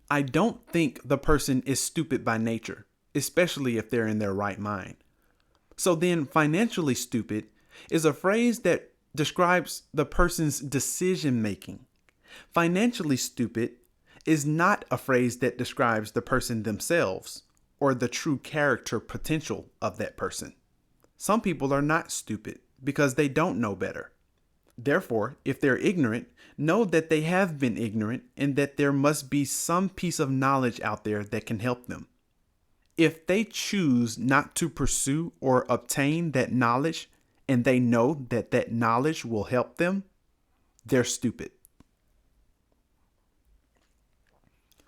I don't think the person is stupid by nature, especially if they're in their right mind. So then financially stupid is a phrase that describes the person's decision making. Financially stupid is not a phrase that describes the person themselves or the true character potential of that person. Some people are not stupid because they don't know better. Therefore, if they're ignorant, know that they have been ignorant and that there must be some piece of knowledge out there that can help them. If they choose not to pursue or obtain that knowledge and they know that that knowledge will help them, they're stupid.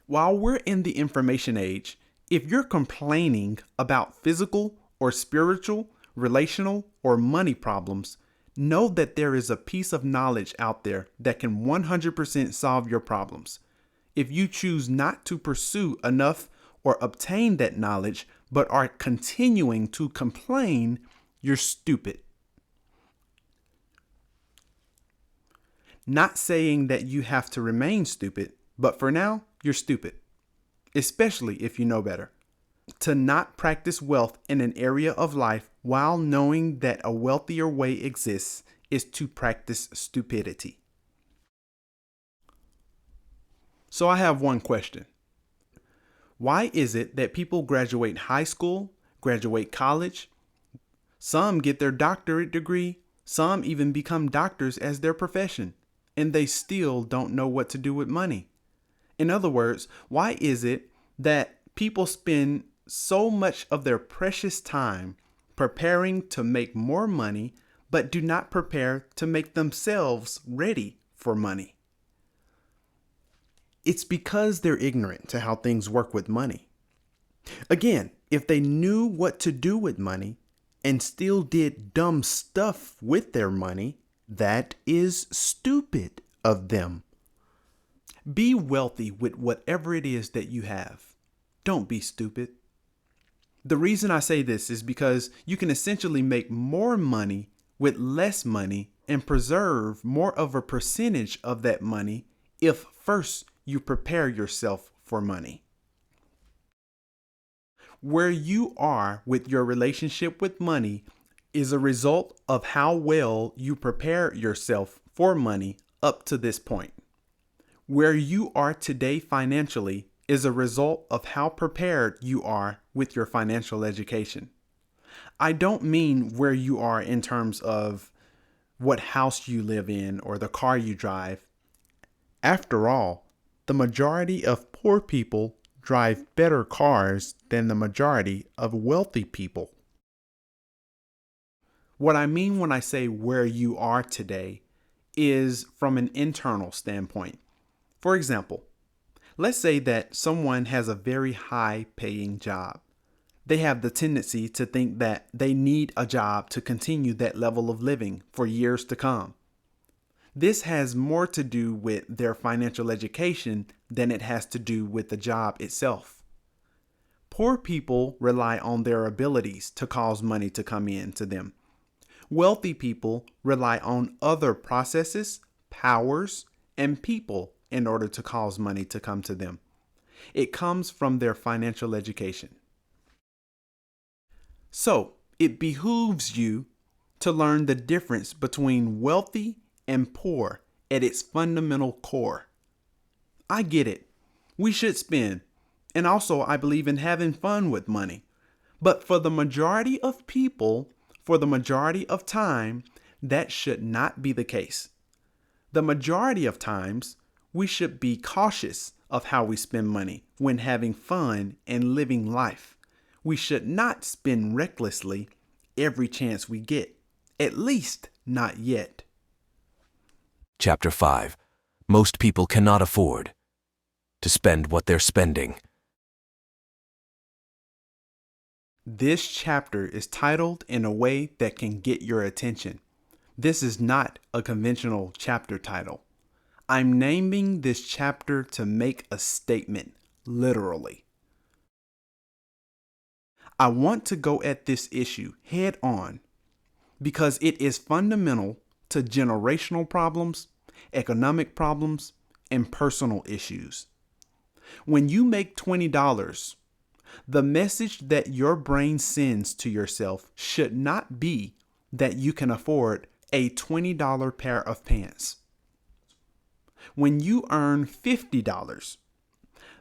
While we're in the information age, if you're complaining about physical or spiritual, relational, or money problems, know that there is a piece of knowledge out there that can 100% solve your problems. If you choose not to pursue enough or obtain that knowledge, but are continuing to complain, you're stupid. Not saying that you have to remain stupid, but for now, you're stupid, especially if you know better. To not practice wealth in an area of life while knowing that a wealthier way exists is to practice stupidity. So I have one question. Why is it that people graduate high school, graduate college, some get their doctorate degree, some even become doctors as their profession, and they still don't know what to do with money? In other words, why is it that people spend so much of their precious time preparing to make more money, but do not prepare to make themselves ready for money? It's because they're ignorant to how things work with money. Again, if they knew what to do with money and still did dumb stuff with their money, that is stupid of them. Be wealthy with whatever it is that you have. Don't be stupid. The reason I say this is because you can essentially make more money with less money and preserve more of a percentage of that money if first you prepare yourself for money. Where you are with your relationship with money is a result of how well you prepare yourself for money up to this point. Where you are today financially is a result of how prepared you are with your financial education. I don't mean where you are in terms of what house you live in or the car you drive. After all, the majority of poor people drive better cars than the majority of wealthy people. What I mean when I say where you are today is from an internal standpoint. For example, let's say that someone has a very high paying job. They have the tendency to think that they need a job to continue that level of living for years to come. This has more to do with their financial education than it has to do with the job itself. Poor people rely on their abilities to cause money to come in to them. Wealthy people rely on other processes, powers, and people in order to cause money to come to them. It comes from their financial education. So, it behooves you to learn the difference between wealthy and poor at its fundamental core. I get it. We should spend. And also, I believe in having fun with money. But for the majority of people, for the majority of time, that should not be the case. The majority of times, we should be cautious of how we spend money when having fun and living life. We should not spend recklessly every chance we get, at least not yet. Chapter 5. Most people cannot afford to spend what they're spending. This chapter is titled in a way that can get your attention. This is not a conventional chapter title. I'm naming this chapter to make a statement, literally. I want to go at this issue head on because it is fundamental to generational problems, economic problems, and personal issues. When you make $20, the message that your brain sends to yourself should not be that you can afford a $20 pair of pants. When you earn $50,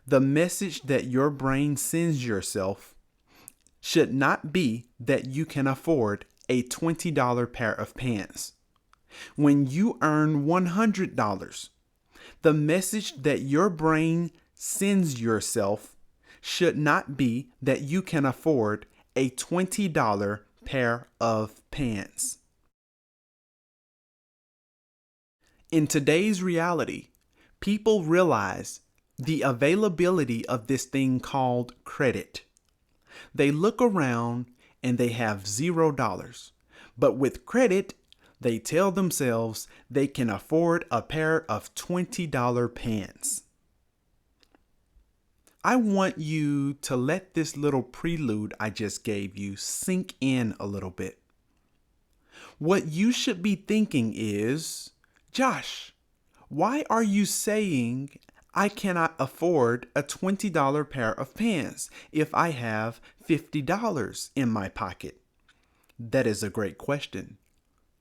the message that your brain sends yourself should not be that you can afford a $20 pair of pants. When you earn $100, the message that your brain sends yourself should not be that you can afford a $20 pair of pants. In today's reality, people realize the availability of this thing called credit. They look around and they have $0. But with credit, they tell themselves they can afford a pair of $20 pants. I want you to let this little prelude I just gave you sink in a little bit. What you should be thinking is, Josh, why are you saying I cannot afford a $20 pair of pants if I have $50 in my pocket? That is a great question.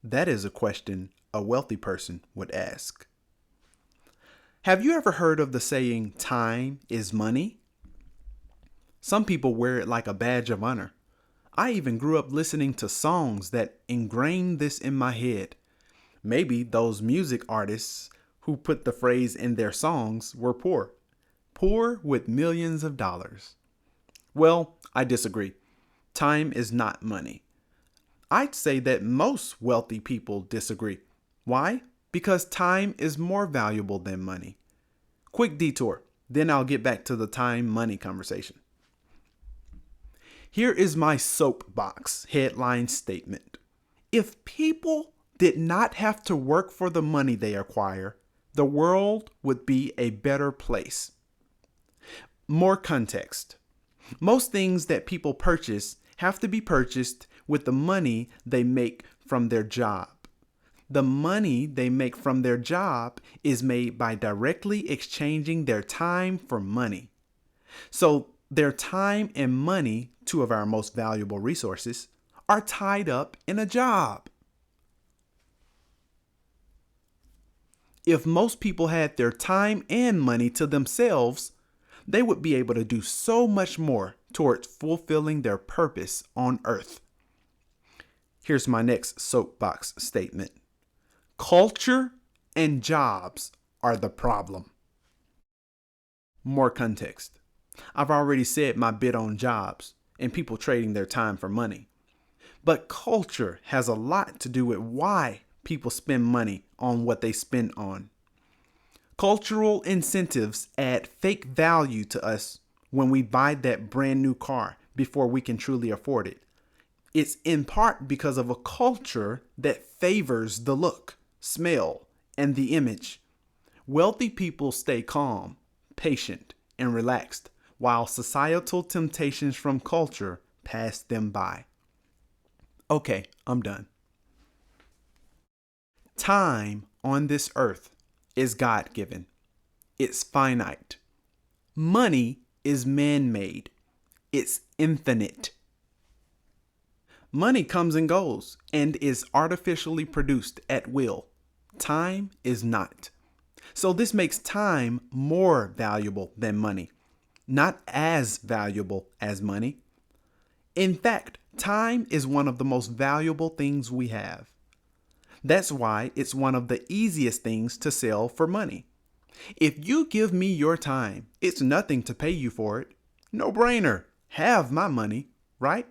That is a question a wealthy person would ask. Have you ever heard of the saying, time is money? Some people wear it like a badge of honor. I even grew up listening to songs that ingrained this in my head. Maybe those music artists who put the phrase in their songs were poor. Poor with millions of dollars. Well, I disagree. Time is not money. I'd say that most wealthy people disagree. Why? Because time is more valuable than money. Quick detour, then I'll get back to the time-money conversation. Here is my soapbox headline statement. If people did not have to work for the money they acquire, the world would be a better place. More context. Most things that people purchase have to be purchased with the money they make from their job. The money they make from their job is made by directly exchanging their time for money. So their time and money, two of our most valuable resources, are tied up in a job. If most people had their time and money to themselves, they would be able to do so much more towards fulfilling their purpose on earth. Here's my next soapbox statement. Culture and jobs are the problem. More context. I've already said my bit on jobs and people trading their time for money. But culture has a lot to do with why people spend money on what they spend on. Cultural incentives add fake value to us when we buy that brand new car before we can truly afford it. It's in part because of a culture that favors the look, smell, and the image. Wealthy people stay calm, patient, and relaxed, while societal temptations from culture pass them by. Okay, I'm done. Time on this earth is God-given. It's finite. Money is man-made. It's infinite. Money comes and goes and is artificially produced at will. Time is not. So this makes time more valuable than money, not as valuable as money. In fact, time is one of the most valuable things we have. That's why it's one of the easiest things to sell for money. If you give me your time, it's nothing to pay you for it. No brainer. Have my money, right?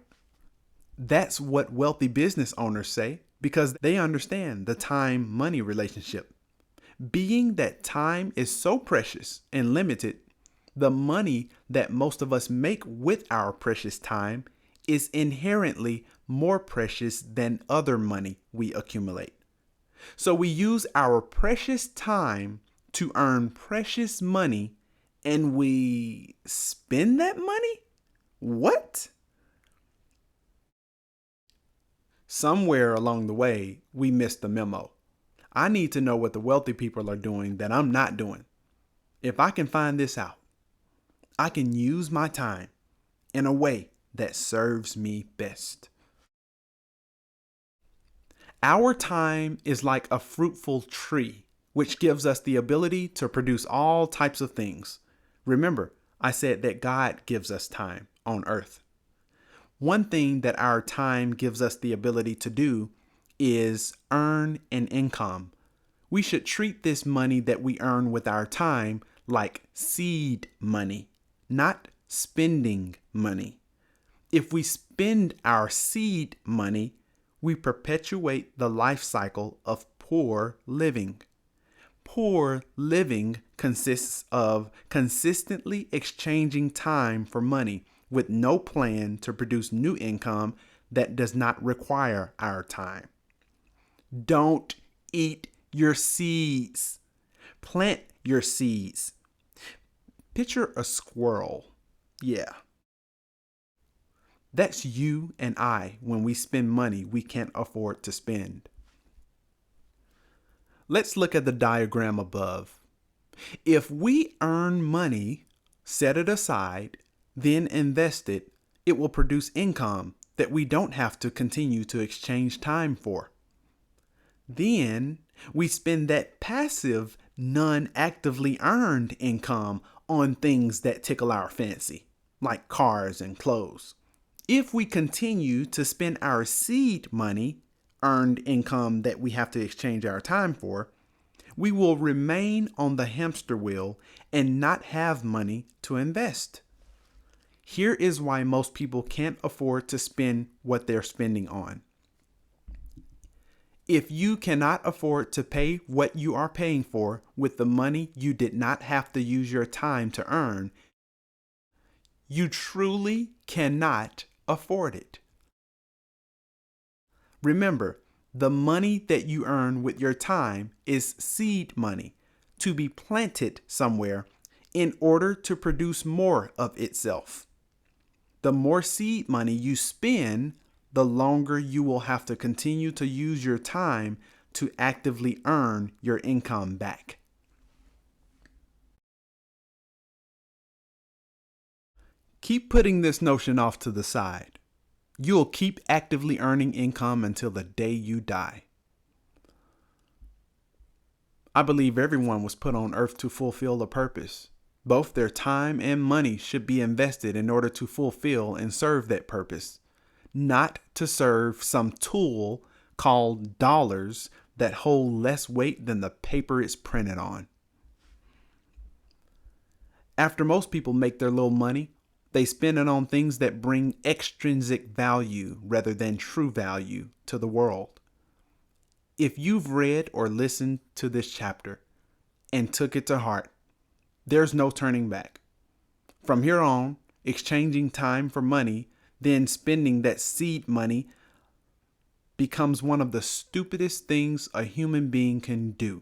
That's what wealthy business owners say because they understand the time-money relationship. Being that time is so precious and limited, the money that most of us make with our precious time is inherently more precious than other money we accumulate. So we use our precious time to earn precious money and we spend that money? What? Somewhere along the way, we missed the memo. I need to know what the wealthy people are doing that I'm not doing. If I can find this out, I can use my time in a way that serves me best. Our time is like a fruitful tree, which gives us the ability to produce all types of things. Remember, I said that God gives us time on earth. One thing that our time gives us the ability to do is earn an income. We should treat this money that we earn with our time like seed money, not spending money. If we spend our seed money, we perpetuate the life cycle of poor living. Poor living consists of consistently exchanging time for money with no plan to produce new income that does not require our time. Don't eat your seeds. Plant your seeds. Picture a squirrel. Yeah. That's you and I when we spend money we can't afford to spend. Let's look at the diagram above. If we earn money, set it aside, then invest it, it will produce income that we don't have to continue to exchange time for. Then we spend that passive, non-actively earned income on things that tickle our fancy, like cars and clothes. If we continue to spend our seed money, earned income that we have to exchange our time for, we will remain on the hamster wheel and not have money to invest. Here is why most people can't afford to spend what they're spending on. If you cannot afford to pay what you are paying for with the money you did not have to use your time to earn, you truly cannot afford it. Remember, the money that you earn with your time is seed money to be planted somewhere in order to produce more of itself. The more seed money you spend, the longer you will have to continue to use your time to actively earn your income back. Keep putting this notion off to the side. You'll keep actively earning income until the day you die. I believe everyone was put on earth to fulfill a purpose. Both their time and money should be invested in order to fulfill and serve that purpose, not to serve some tool called dollars that hold less weight than the paper it's printed on. After most people make their little money, they spend it on things that bring extrinsic value rather than true value to the world. If you've read or listened to this chapter and took it to heart, there's no turning back. From here on, exchanging time for money, then spending that seed money becomes one of the stupidest things a human being can do.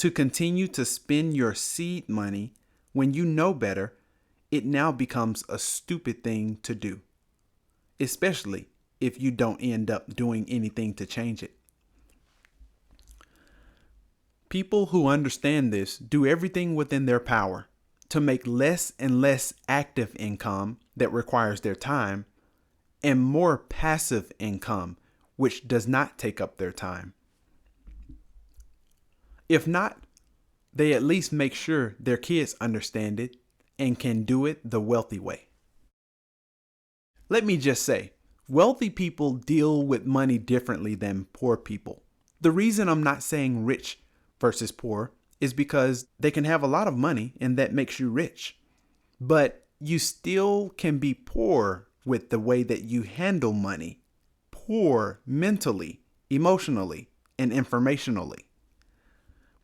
To continue to spend your seed money when you know better, it now becomes a stupid thing to do, especially if you don't end up doing anything to change it. People who understand this do everything within their power to make less and less active income that requires their time and more passive income, which does not take up their time. If not, they at least make sure their kids understand it and can do it the wealthy way. Let me just say, wealthy people deal with money differently than poor people. The reason I'm not saying rich versus poor is because they can have a lot of money and that makes you rich. But you still can be poor with the way that you handle money. Poor mentally, emotionally, and informationally.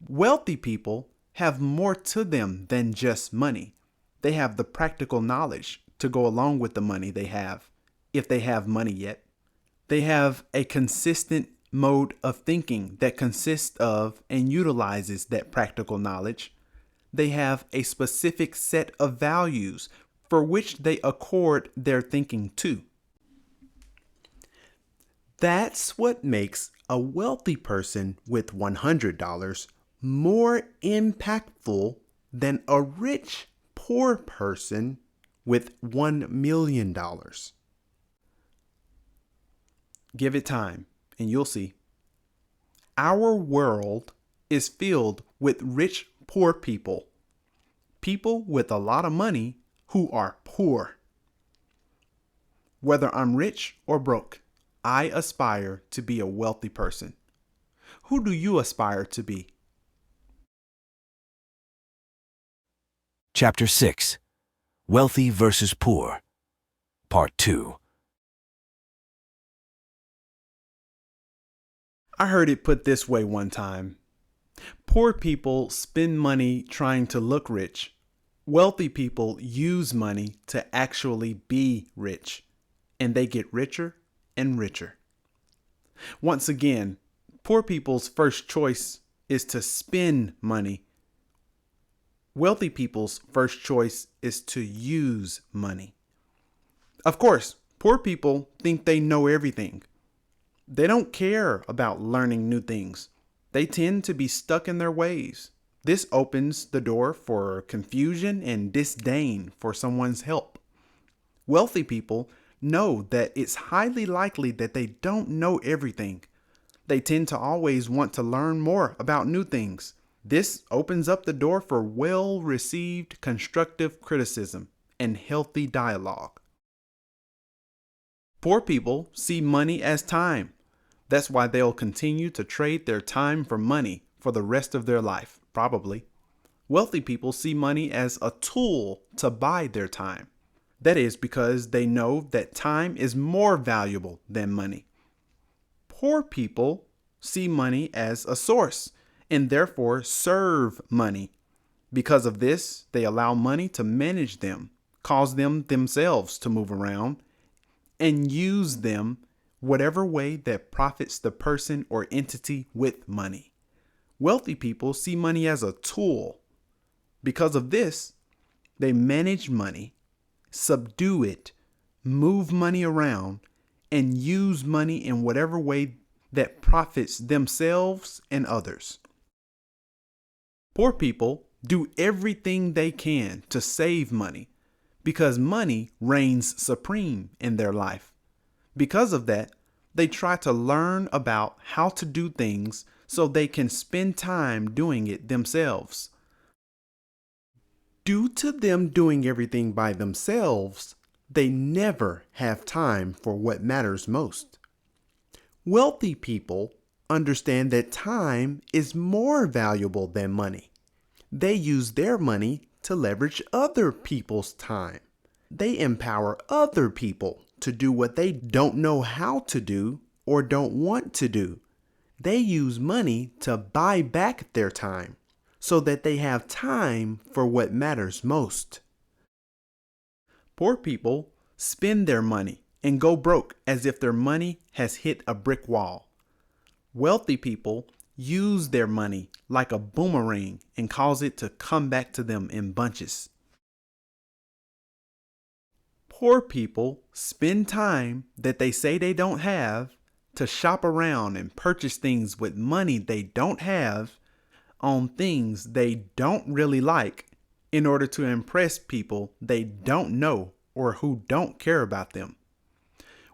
Wealthy people have more to them than just money. They have the practical knowledge to go along with the money they have, if they have money yet. They have a consistent mode of thinking that consists of and utilizes that practical knowledge. They have a specific set of values for which they accord their thinking to. That's what makes a wealthy person with $100 more impactful than a rich, poor person with $1 million. Give it time and you'll see. Our world is filled with rich, poor people. People with a lot of money who are poor. Whether I'm rich or broke, I aspire to be a wealthy person. Who do you aspire to be? Chapter 6. Wealthy versus Poor. Part 2. I heard it put this way one time. Poor people spend money trying to look rich. Wealthy people use money to actually be rich, and they get richer and richer. Once again, poor people's first choice is to spend money. Wealthy people's first choice is to use money. Of course, poor people think they know everything. They don't care about learning new things. They tend to be stuck in their ways. This opens the door for confusion and disdain for someone's help. Wealthy people know that it's highly likely that they don't know everything. They tend to always want to learn more about new things. This opens up the door for well-received constructive criticism and healthy dialogue. Poor people see money as time. That's why they'll continue to trade their time for money for the rest of their life, probably. Wealthy people see money as a tool to buy their time. That is because they know that time is more valuable than money. Poor people see money as a source and therefore serve money. Because of this, they allow money to manage them, cause them themselves to move around, and use them whatever way that profits the person or entity with money. Wealthy people see money as a tool. Because of this, they manage money, subdue it, move money around, and use money in whatever way that profits themselves and others. Poor people do everything they can to save money because money reigns supreme in their life. Because of that, they try to learn about how to do things so they can spend time doing it themselves. Due to them doing everything by themselves, they never have time for what matters most. Wealthy people understand that time is more valuable than money. They use their money to leverage other people's time. They empower other people to do what they don't know how to do or don't want to do. They use money to buy back their time so that they have time for what matters most. Poor people spend their money and go broke as if their money has hit a brick wall. Wealthy people use their money like a boomerang and cause it to come back to them in bunches. Poor people spend time that they say they don't have to shop around and purchase things with money they don't have on things they don't really like in order to impress people they don't know or who don't care about them.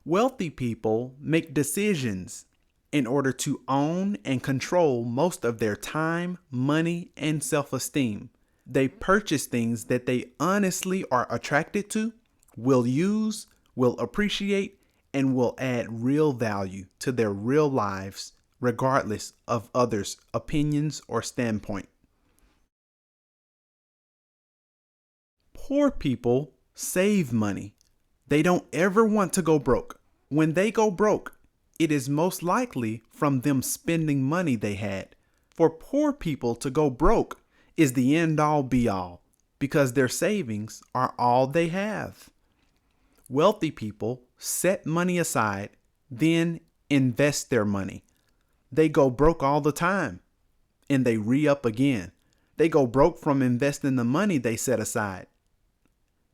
Wealthy people make decisions in order to own and control most of their time, money, and self-esteem. They purchase things that they honestly are attracted to, will use, will appreciate, and will add real value to their real lives, regardless of others' opinions or standpoint. Poor people save money. They don't ever want to go broke. When they go broke, it is most likely from them spending money they had. For poor people to go broke is the end all be all because their savings are all they have. Wealthy people set money aside, then invest their money. They go broke all the time and they re-up again. They go broke from investing the money they set aside.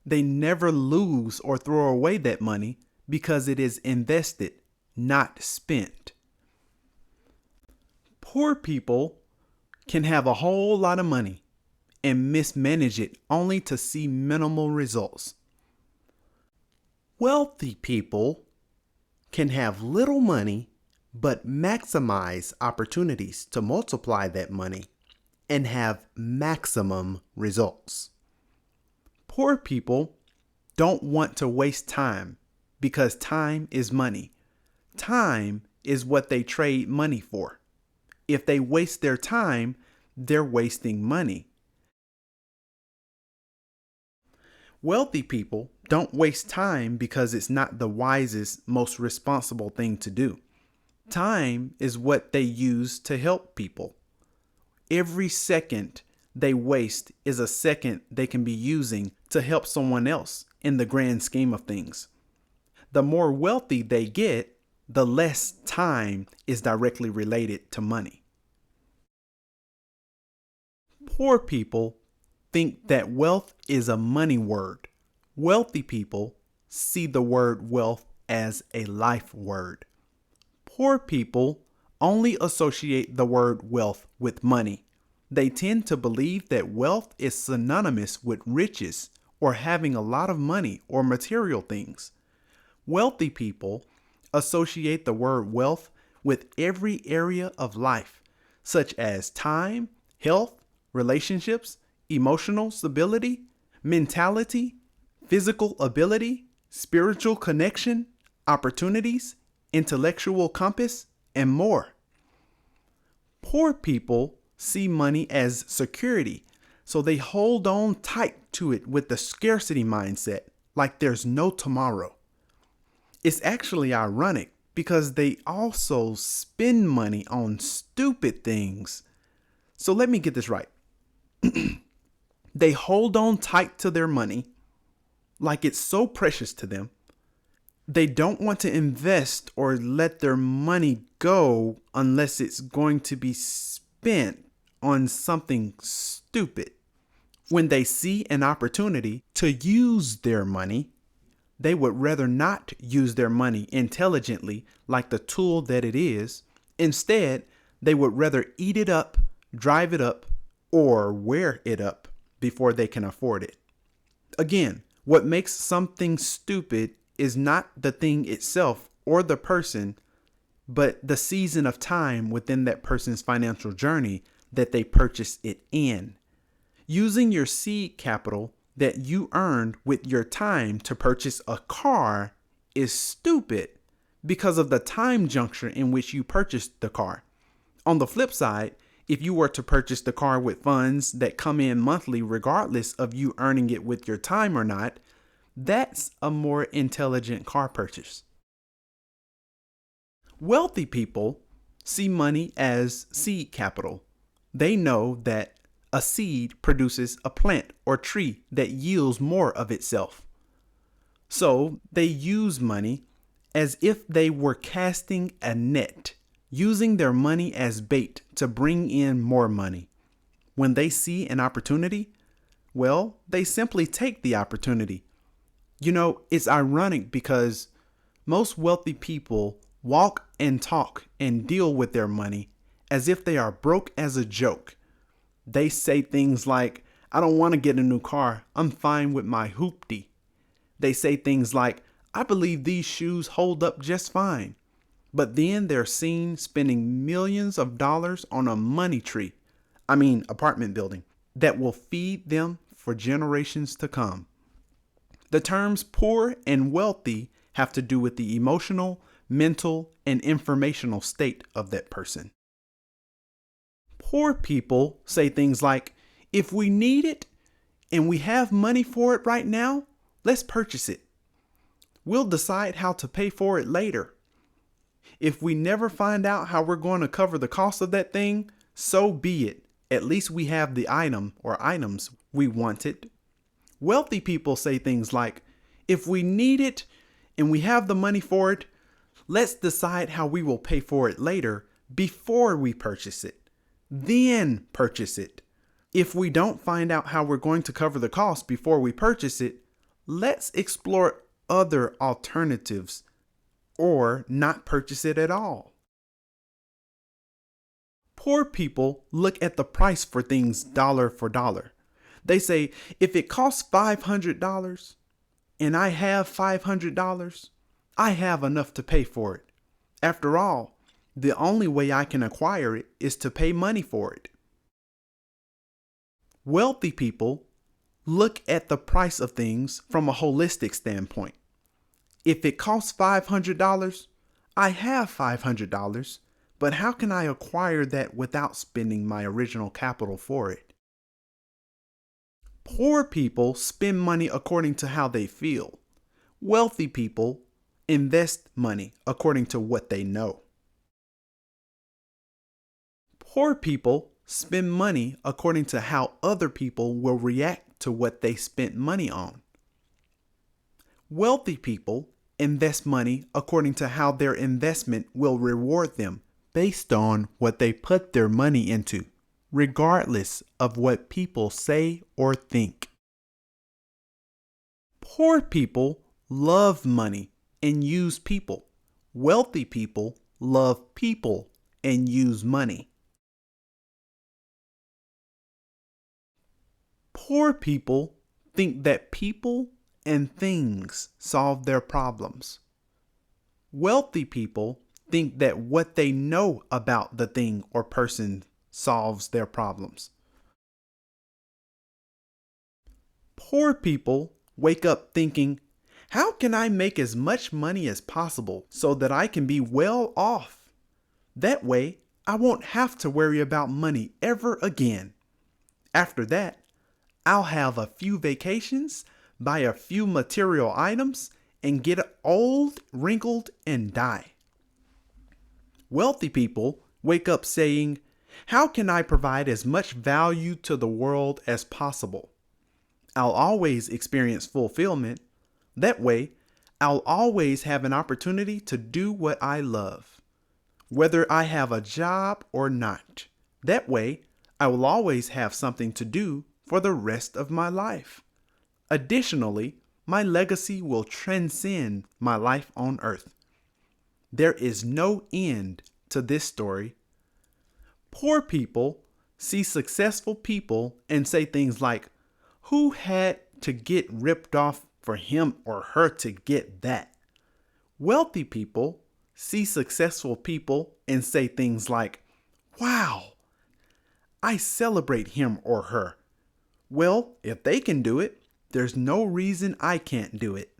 They never lose or throw away that money because it is invested, not spent. Poor people can have a whole lot of money and mismanage it only to see minimal results. Wealthy people can have little money but maximize opportunities to multiply that money and have maximum results. Poor people don't want to waste time because time is money. Time is what they trade money for. If they waste their time, they're wasting money. Wealthy people don't waste time because it's not the wisest, most responsible thing to do. Time is what they use to help people. Every second they waste is a second they can be using to help someone else in the grand scheme of things. The more wealthy they get, the less time is directly related to money. Poor people think that wealth is a money word. Wealthy people see the word wealth as a life word. Poor people only associate the word wealth with money. They tend to believe that wealth is synonymous with riches or having a lot of money or material things. Wealthy people associate the word wealth with every area of life, such as time, health, relationships, emotional stability, mentality, physical ability, spiritual connection, opportunities, intellectual compass, and more. Poor people see money as security, so they hold on tight to it with the scarcity mindset, like there's no tomorrow. It's actually ironic because they also spend money on stupid things. So let me get this right. They hold on tight to their money like it's so precious to them. They don't want to invest or let their money go unless it's going to be spent on something stupid. When they see an opportunity to use their money, they would rather not use their money intelligently like the tool that it is. Instead, they would rather eat it up, drive it up, or wear it up before they can afford it. Again, what makes something stupid is not the thing itself or the person, but the season of time within that person's financial journey that they purchased it in. Using your seed capital that you earned with your time to purchase a car is stupid because of the time juncture in which you purchased the car. On the flip side, if you were to purchase the car with funds that come in monthly, regardless of you earning it with your time or not, that's a more intelligent car purchase. Wealthy people see money as seed capital. They know that a seed produces a plant or tree that yields more of itself. So they use money as if they were casting a net using their money as bait to bring in more money. When they see an opportunity, well, they simply take the opportunity. You know, it's ironic because most wealthy people walk and talk and deal with their money as if they are broke as a joke. They say things like, I don't want to get a new car. I'm fine with my hoopty. They say things like, I believe these shoes hold up just fine. But then they're seen spending millions of dollars on a apartment building that will feed them for generations to come. The terms poor and wealthy have to do with the emotional, mental, and informational state of that person. Poor people say things like, if we need it and we have money for it right now, let's purchase it. We'll decide how to pay for it later. If we never find out how we're going to cover the cost of that thing, so be it. At least we have the item or items we wanted. Wealthy people say things like, if we need it and we have the money for it, let's decide how we will pay for it later before we purchase it. Then purchase it. If we don't find out how we're going to cover the cost before we purchase it, let's explore other alternatives or not purchase it at all. Poor people look at the price for things dollar for dollar. They say, if it costs $500 and I have $500, I have enough to pay for it. After all, the only way I can acquire it is to pay money for it. Wealthy people look at the price of things from a holistic standpoint. If it costs $500, I have $500, but how can I acquire that without spending my original capital for it? Poor people spend money according to how they feel. Wealthy people invest money according to what they know. Poor people spend money according to how other people will react to what they spent money on. Wealthy people invest money according to how their investment will reward them based on what they put their money into, regardless of what people say or think. Poor people love money and use people. Wealthy people love people and use money. Poor people think that people and things solve their problems. Wealthy people think that what they know about the thing or person solves their problems. Poor people wake up thinking, how can I make as much money as possible so that I can be well off? That way, I won't have to worry about money ever again. After that, I'll have a few vacations, buy a few material items, and get old, wrinkled, and die. Wealthy people wake up saying, how can I provide as much value to the world as possible? I'll always experience fulfillment. That way, I'll always have an opportunity to do what I love, whether I have a job or not. That way, I will always have something to do for the rest of my life. Additionally, my legacy will transcend my life on earth. There is no end to this story. Poor people see successful people and say things like, who had to get ripped off for him or her to get that? Wealthy people see successful people and say things like, wow, I celebrate him or her. Well, if they can do it, there's no reason I can't do it.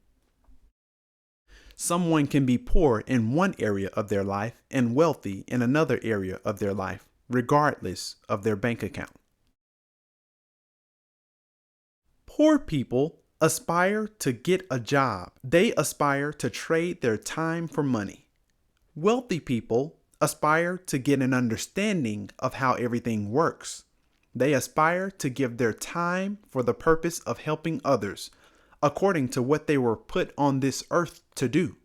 Someone can be poor in one area of their life and wealthy in another area of their life, regardless of their bank account. Poor people aspire to get a job. They aspire to trade their time for money. Wealthy people aspire to get an understanding of how everything works. They aspire to give their time for the purpose of helping others, according to what they were put on this earth to do.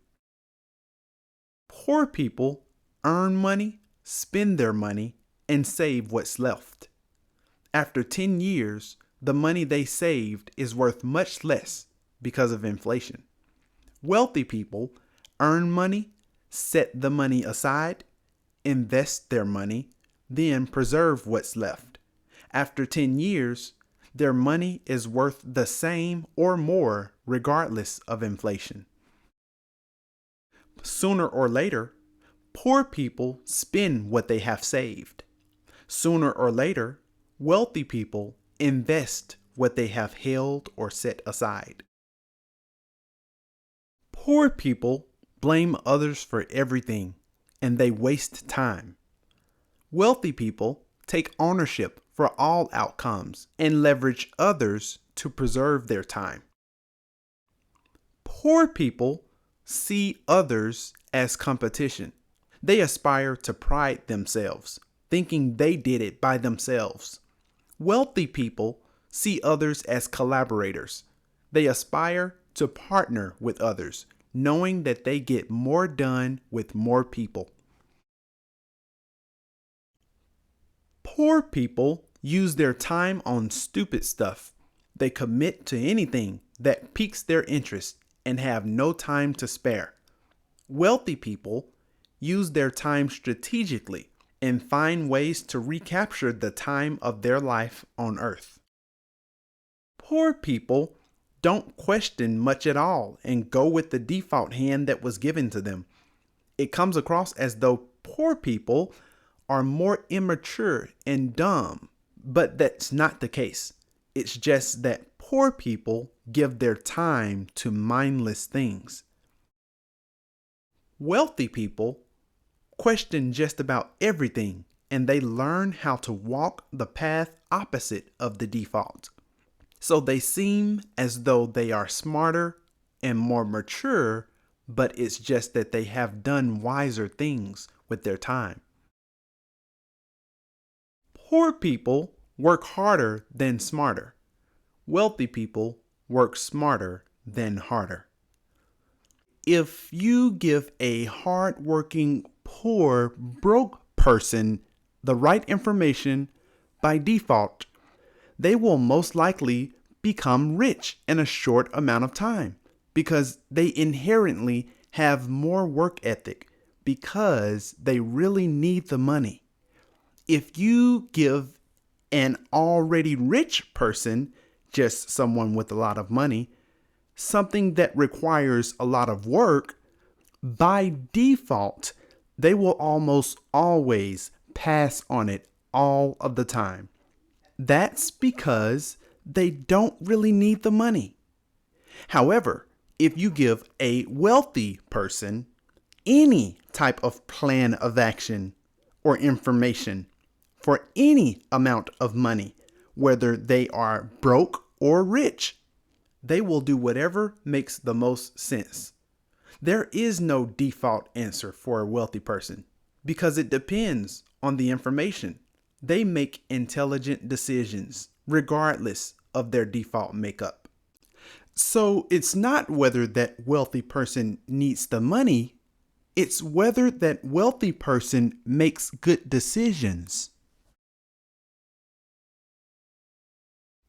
Poor people earn money, spend their money, and save what's left. After 10 years, the money they saved is worth much less because of inflation. Wealthy people earn money, set the money aside, invest their money, then preserve what's left. After 10 years, their money is worth the same or more regardless of inflation. Sooner or later, poor people spend what they have saved. Sooner or later, wealthy people invest what they have held or set aside. Poor people blame others for everything, and they waste time. Wealthy people take ownership for all outcomes and leverage others to preserve their time. Poor people see others as competition. They aspire to pride themselves, thinking they did it by themselves. Wealthy people see others as collaborators. They aspire to partner with others, knowing that they get more done with more people. Poor people use their time on stupid stuff. They commit to anything that piques their interest and have no time to spare. Wealthy people use their time strategically and find ways to recapture the time of their life on earth. Poor people don't question much at all and go with the default hand that was given to them. It comes across as though poor people are more immature and dumb, but that's not the case. It's just that poor people give their time to mindless things. Wealthy people question just about everything, and they learn how to walk the path opposite of the default. So they seem as though they are smarter and more mature, but it's just that they have done wiser things with their time. Poor people work harder than smarter. Wealthy people work smarter than harder. If you give a hardworking, poor, broke person the right information by default, they will most likely become rich in a short amount of time because they inherently have more work ethic because they really need the money. If you give an already rich person, just someone with a lot of money, something that requires a lot of work, by default, they will almost always pass on it all of the time. That's because they don't really need the money. However, if you give a wealthy person any type of plan of action or information for any amount of money, whether they are broke or rich, they will do whatever makes the most sense. There is no default answer for a wealthy person because it depends on the information. They make intelligent decisions regardless of their default makeup. So it's not whether that wealthy person needs the money, it's whether that wealthy person makes good decisions.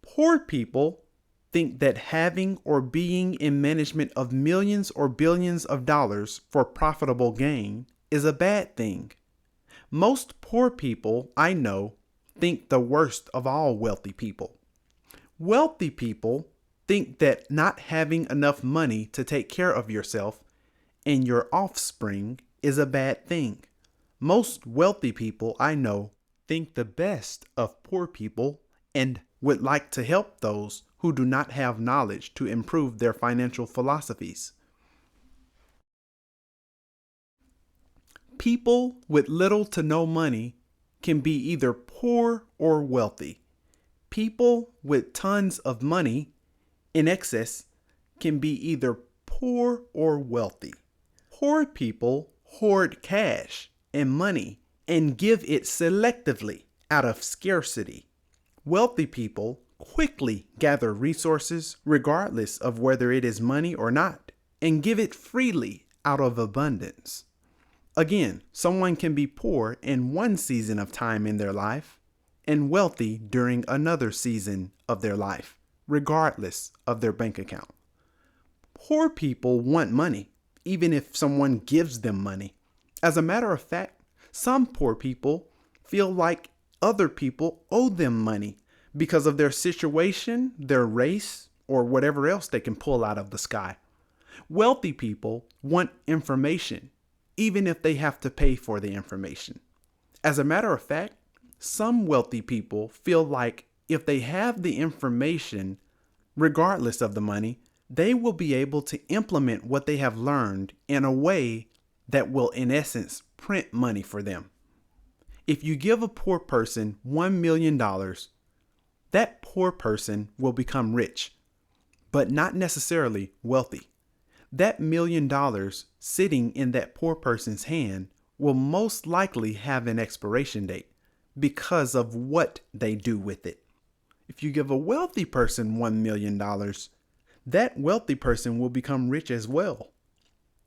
Poor people think that having or being in management of millions or billions of dollars for profitable gain is a bad thing. Most poor people I know think the worst of all wealthy people. Wealthy people think that not having enough money to take care of yourself and your offspring is a bad thing. Most wealthy people I know think the best of poor people and would like to help those who do not have knowledge to improve their financial philosophies. People with little to no money can be either poor or wealthy. People with tons of money in excess can be either poor or wealthy. Poor people hoard cash and money and give it selectively out of scarcity. Wealthy people quickly gather resources regardless of whether it is money or not, and give it freely out of abundance. Again, someone can be poor in one season of time in their life and wealthy during another season of their life, regardless of their bank account. Poor people want money, even if someone gives them money. As a matter of fact, some poor people feel like other people owe them money because of their situation, their race, or whatever else they can pull out of the sky. Wealthy people want information, even if they have to pay for the information. As a matter of fact, some wealthy people feel like if they have the information, regardless of the money, they will be able to implement what they have learned in a way that will, in essence, print money for them. If you give a poor person $1 million, that poor person will become rich, but not necessarily wealthy. That $1 million sitting in that poor person's hand will most likely have an expiration date because of what they do with it. If you give a wealthy person $1 million, that wealthy person will become rich as well.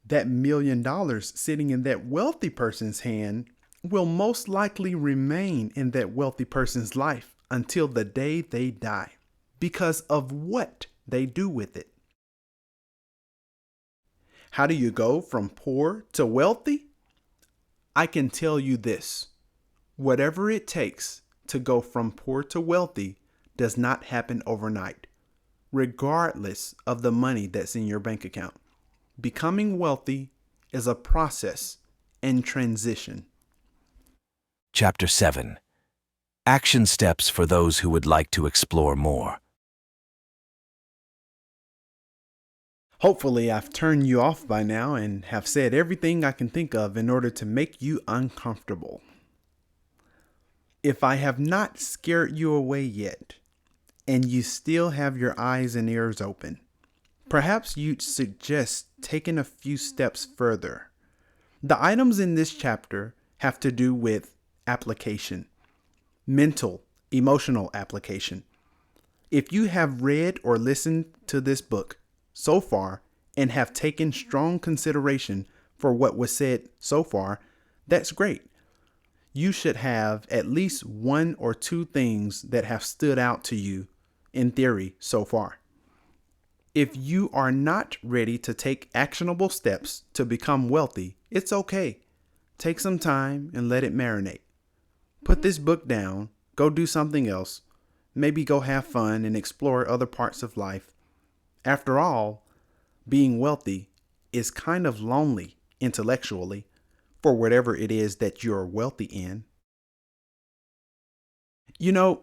That $1 million sitting in that wealthy person's hand will most likely remain in that wealthy person's life until the day they die because of what they do with it. How do you go from poor to wealthy? I can tell you this. Whatever it takes to go from poor to wealthy does not happen overnight, regardless of the money that's in your bank account. Becoming wealthy is a process and transition. Chapter 7. Action Steps for Those Who Would Like to Explore More. Hopefully, I've turned you off by now and have said everything I can think of in order to make you uncomfortable. If I have not scared you away yet, and you still have your eyes and ears open, perhaps you'd suggest taking a few steps further. The items in this chapter have to do with application, mental, emotional application. If you have read or listened to this book so far and have taken strong consideration for what was said so far, that's great. You should have at least one or two things that have stood out to you in theory so far. If you are not ready to take actionable steps to become wealthy, it's okay. Take some time and let it marinate. Put this book down, go do something else, maybe go have fun and explore other parts of life. After all, being wealthy is kind of lonely intellectually for whatever it is that you're wealthy in. You know,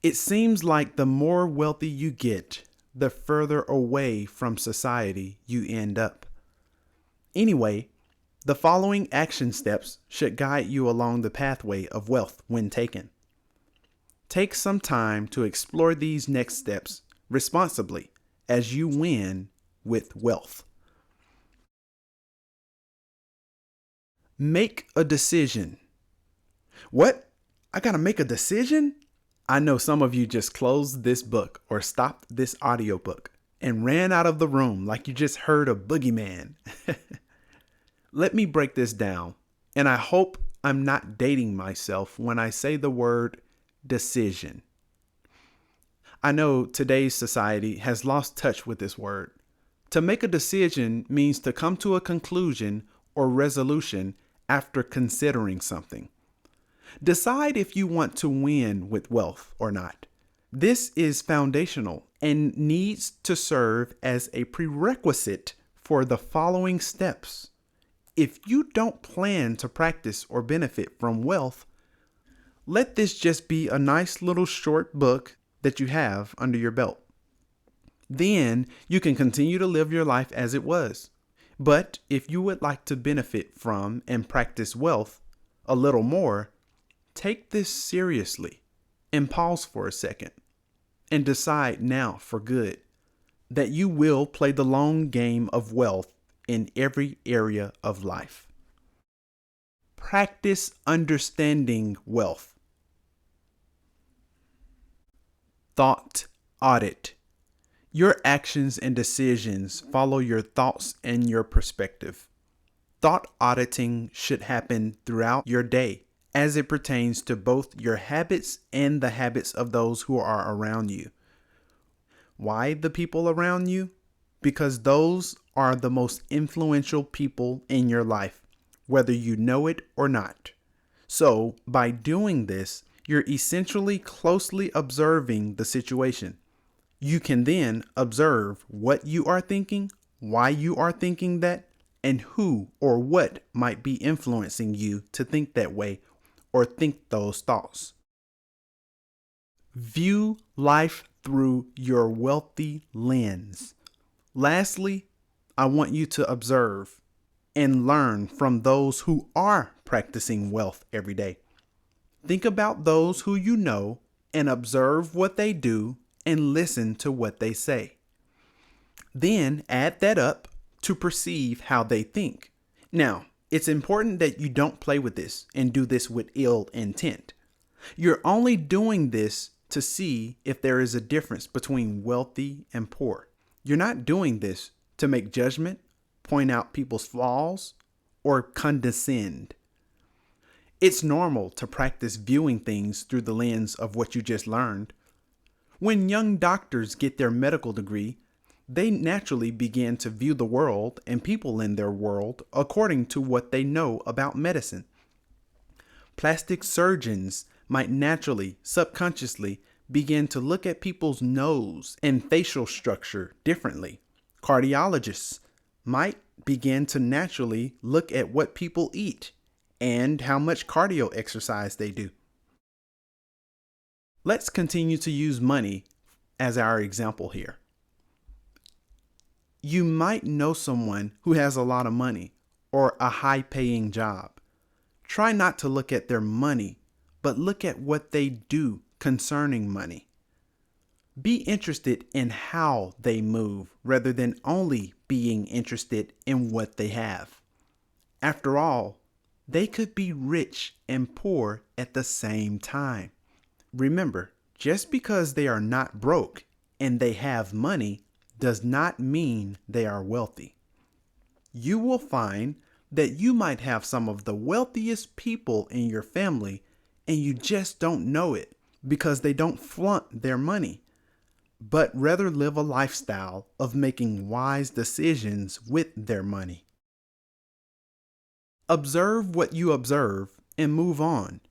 it seems like the more wealthy you get, the further away from society you end up. Anyway, the following action steps should guide you along the pathway of wealth when taken. Take some time to explore these next steps responsibly as you win with wealth. Make a decision. What? I gotta make a decision? I know some of you just closed this book or stopped this audiobook and ran out of the room like you just heard a boogeyman. Let me break this down, and I hope I'm not dating myself when I say the word decision. I know today's society has lost touch with this word. To make a decision means to come to a conclusion or resolution after considering something. Decide if you want to win with wealth or not. This is foundational and needs to serve as a prerequisite for the following steps. If you don't plan to practice or benefit from wealth, let this just be a nice little short book that you have under your belt. Then you can continue to live your life as it was. But if you would like to benefit from and practice wealth a little more, take this seriously and pause for a second and decide now for good that you will play the long game of wealth in every area of life. Practice understanding wealth. Thought audit. Your actions and decisions follow your thoughts and your perspective. Thought auditing should happen throughout your day as it pertains to both your habits and the habits of those who are around you. Why the people around you? Because those are the most influential people in your life, whether you know it or not. So, by doing this, you're essentially closely observing the situation. You can then observe what you are thinking, why you are thinking that, and who or what might be influencing you to think that way or think those thoughts. View life through your wealthy lens. Lastly, I want you to observe and learn from those who are practicing wealth every day. Think about those who you know and observe what they do and listen to what they say. Then add that up to perceive how they think. Now, it's important that you don't play with this and do this with ill intent. You're only doing this to see if there is a difference between wealthy and poor. You're not doing this to make judgment, point out people's flaws, or condescend. It's normal to practice viewing things through the lens of what you just learned. When young doctors get their medical degree, they naturally begin to view the world and people in their world according to what they know about medicine. Plastic surgeons might naturally, subconsciously, begin to look at people's nose and facial structure differently. Cardiologists might begin to naturally look at what people eat and how much cardio exercise they do. Let's continue to use money as our example here. You might know someone who has a lot of money or a high-paying job. Try not to look at their money, but look at what they do concerning money. Be interested in how they move rather than only being interested in what they have. After all, they could be rich and poor at the same time. Remember, just because they are not broke and they have money does not mean they are wealthy. You will find that you might have some of the wealthiest people in your family and you just don't know it because they don't flaunt their money, but rather live a lifestyle of making wise decisions with their money. Observe what you observe and move on.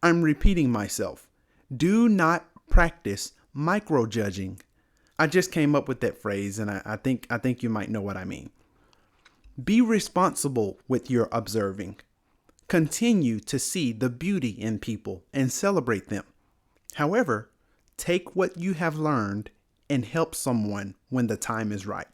I'm repeating myself. Do not practice microjudging. I just came up with that phrase and I think you might know what I mean. Be responsible with your observing. Continue to see the beauty in people and celebrate them. However, take what you have learned and help someone when the time is right.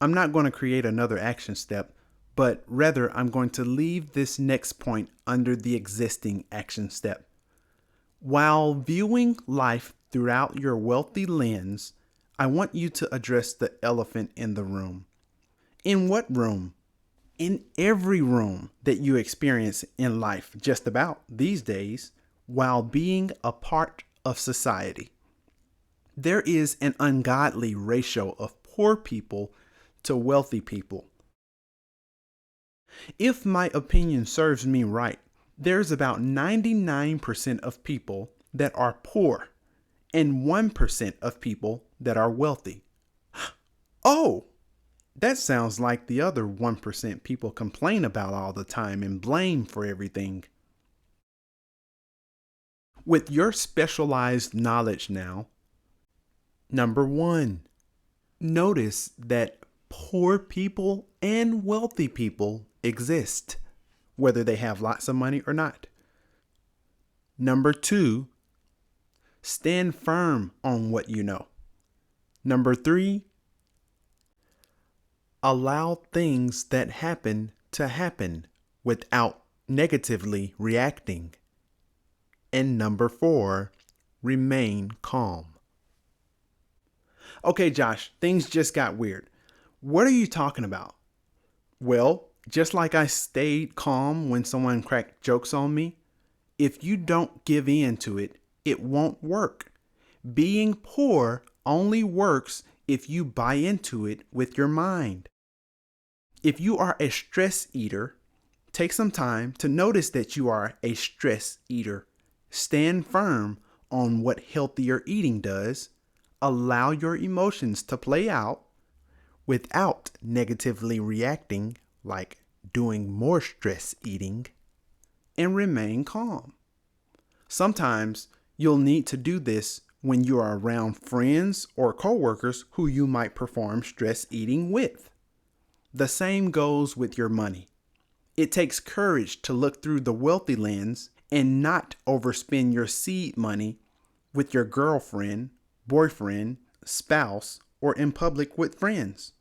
I'm not going to create another action step, but rather I'm going to leave this next point under the existing action step. While viewing life throughout your wealthy lens, I want you to address the elephant in the room. In what room? In every room that you experience in life, just about these days, while being a part of society. There is an ungodly ratio of poor people to wealthy people. If my opinion serves me right, there's about 99% of people that are poor and 1% of people that are wealthy. Oh, that sounds like the other 1% people complain about all the time and blame for everything. With your specialized knowledge now, number 1, notice that poor people and wealthy people exist, whether they have lots of money or not. Number 2, stand firm on what you know. Number 3, allow things that happen to happen without negatively reacting. And number 4, remain calm. Okay, Josh, things just got weird. What are you talking about? Well, just like I stayed calm when someone cracked jokes on me, if you don't give in to it, it won't work. Being poor only works if you buy into it with your mind. If you are a stress eater, take some time to notice that you are a stress eater. Stand firm on what healthier eating does. Allow your emotions to play out without negatively reacting, like doing more stress eating, and remain calm. Sometimes you'll need to do this when you are around friends or coworkers who you might perform stress eating with. The same goes with your money. It takes courage to look through the wealthy lens and not overspend your seed money with your girlfriend, boyfriend, spouse, or in public with friends.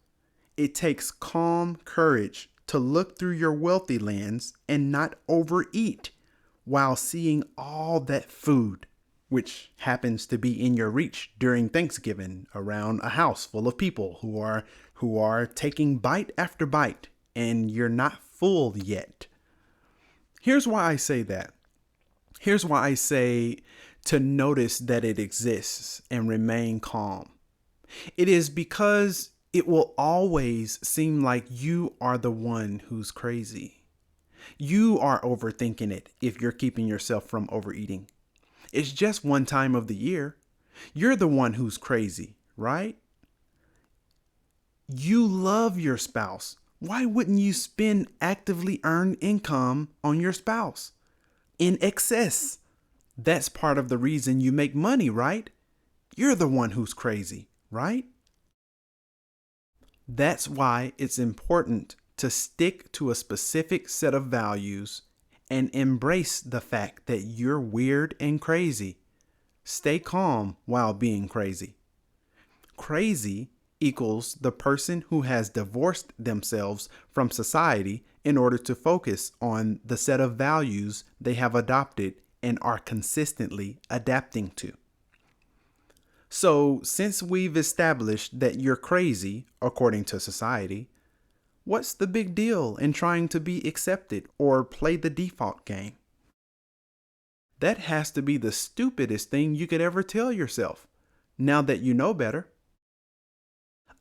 It takes calm courage to look through your wealthy lens and not overeat while seeing all that food, which happens to be in your reach during Thanksgiving around a house full of people who are taking bite after bite, and you're not full yet. Here's why I say that. Here's why I say to notice that it exists and remain calm. It is because it will always seem like you are the one who's crazy. You are overthinking it if you're keeping yourself from overeating. It's just one time of the year. You're the one who's crazy, right? You love your spouse. Why wouldn't you spend actively earned income on your spouse? In excess. That's part of the reason you make money, right? You're the one who's crazy, right? That's why it's important to stick to a specific set of values and embrace the fact that you're weird and crazy. Stay calm while being crazy. Crazy equals the person who has divorced themselves from society in order to focus on the set of values they have adopted and are consistently adapting to. So, since we've established that you're crazy, according to society, what's the big deal in trying to be accepted or play the default game? That has to be the stupidest thing you could ever tell yourself, now that you know better.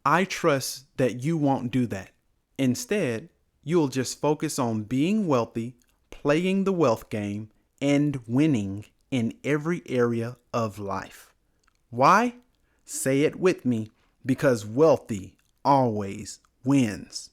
I trust that you won't do that. Instead, you'll just focus on being wealthy, playing the wealth game, and winning in every area of life. Why? Say it with me, because wealthy always wins.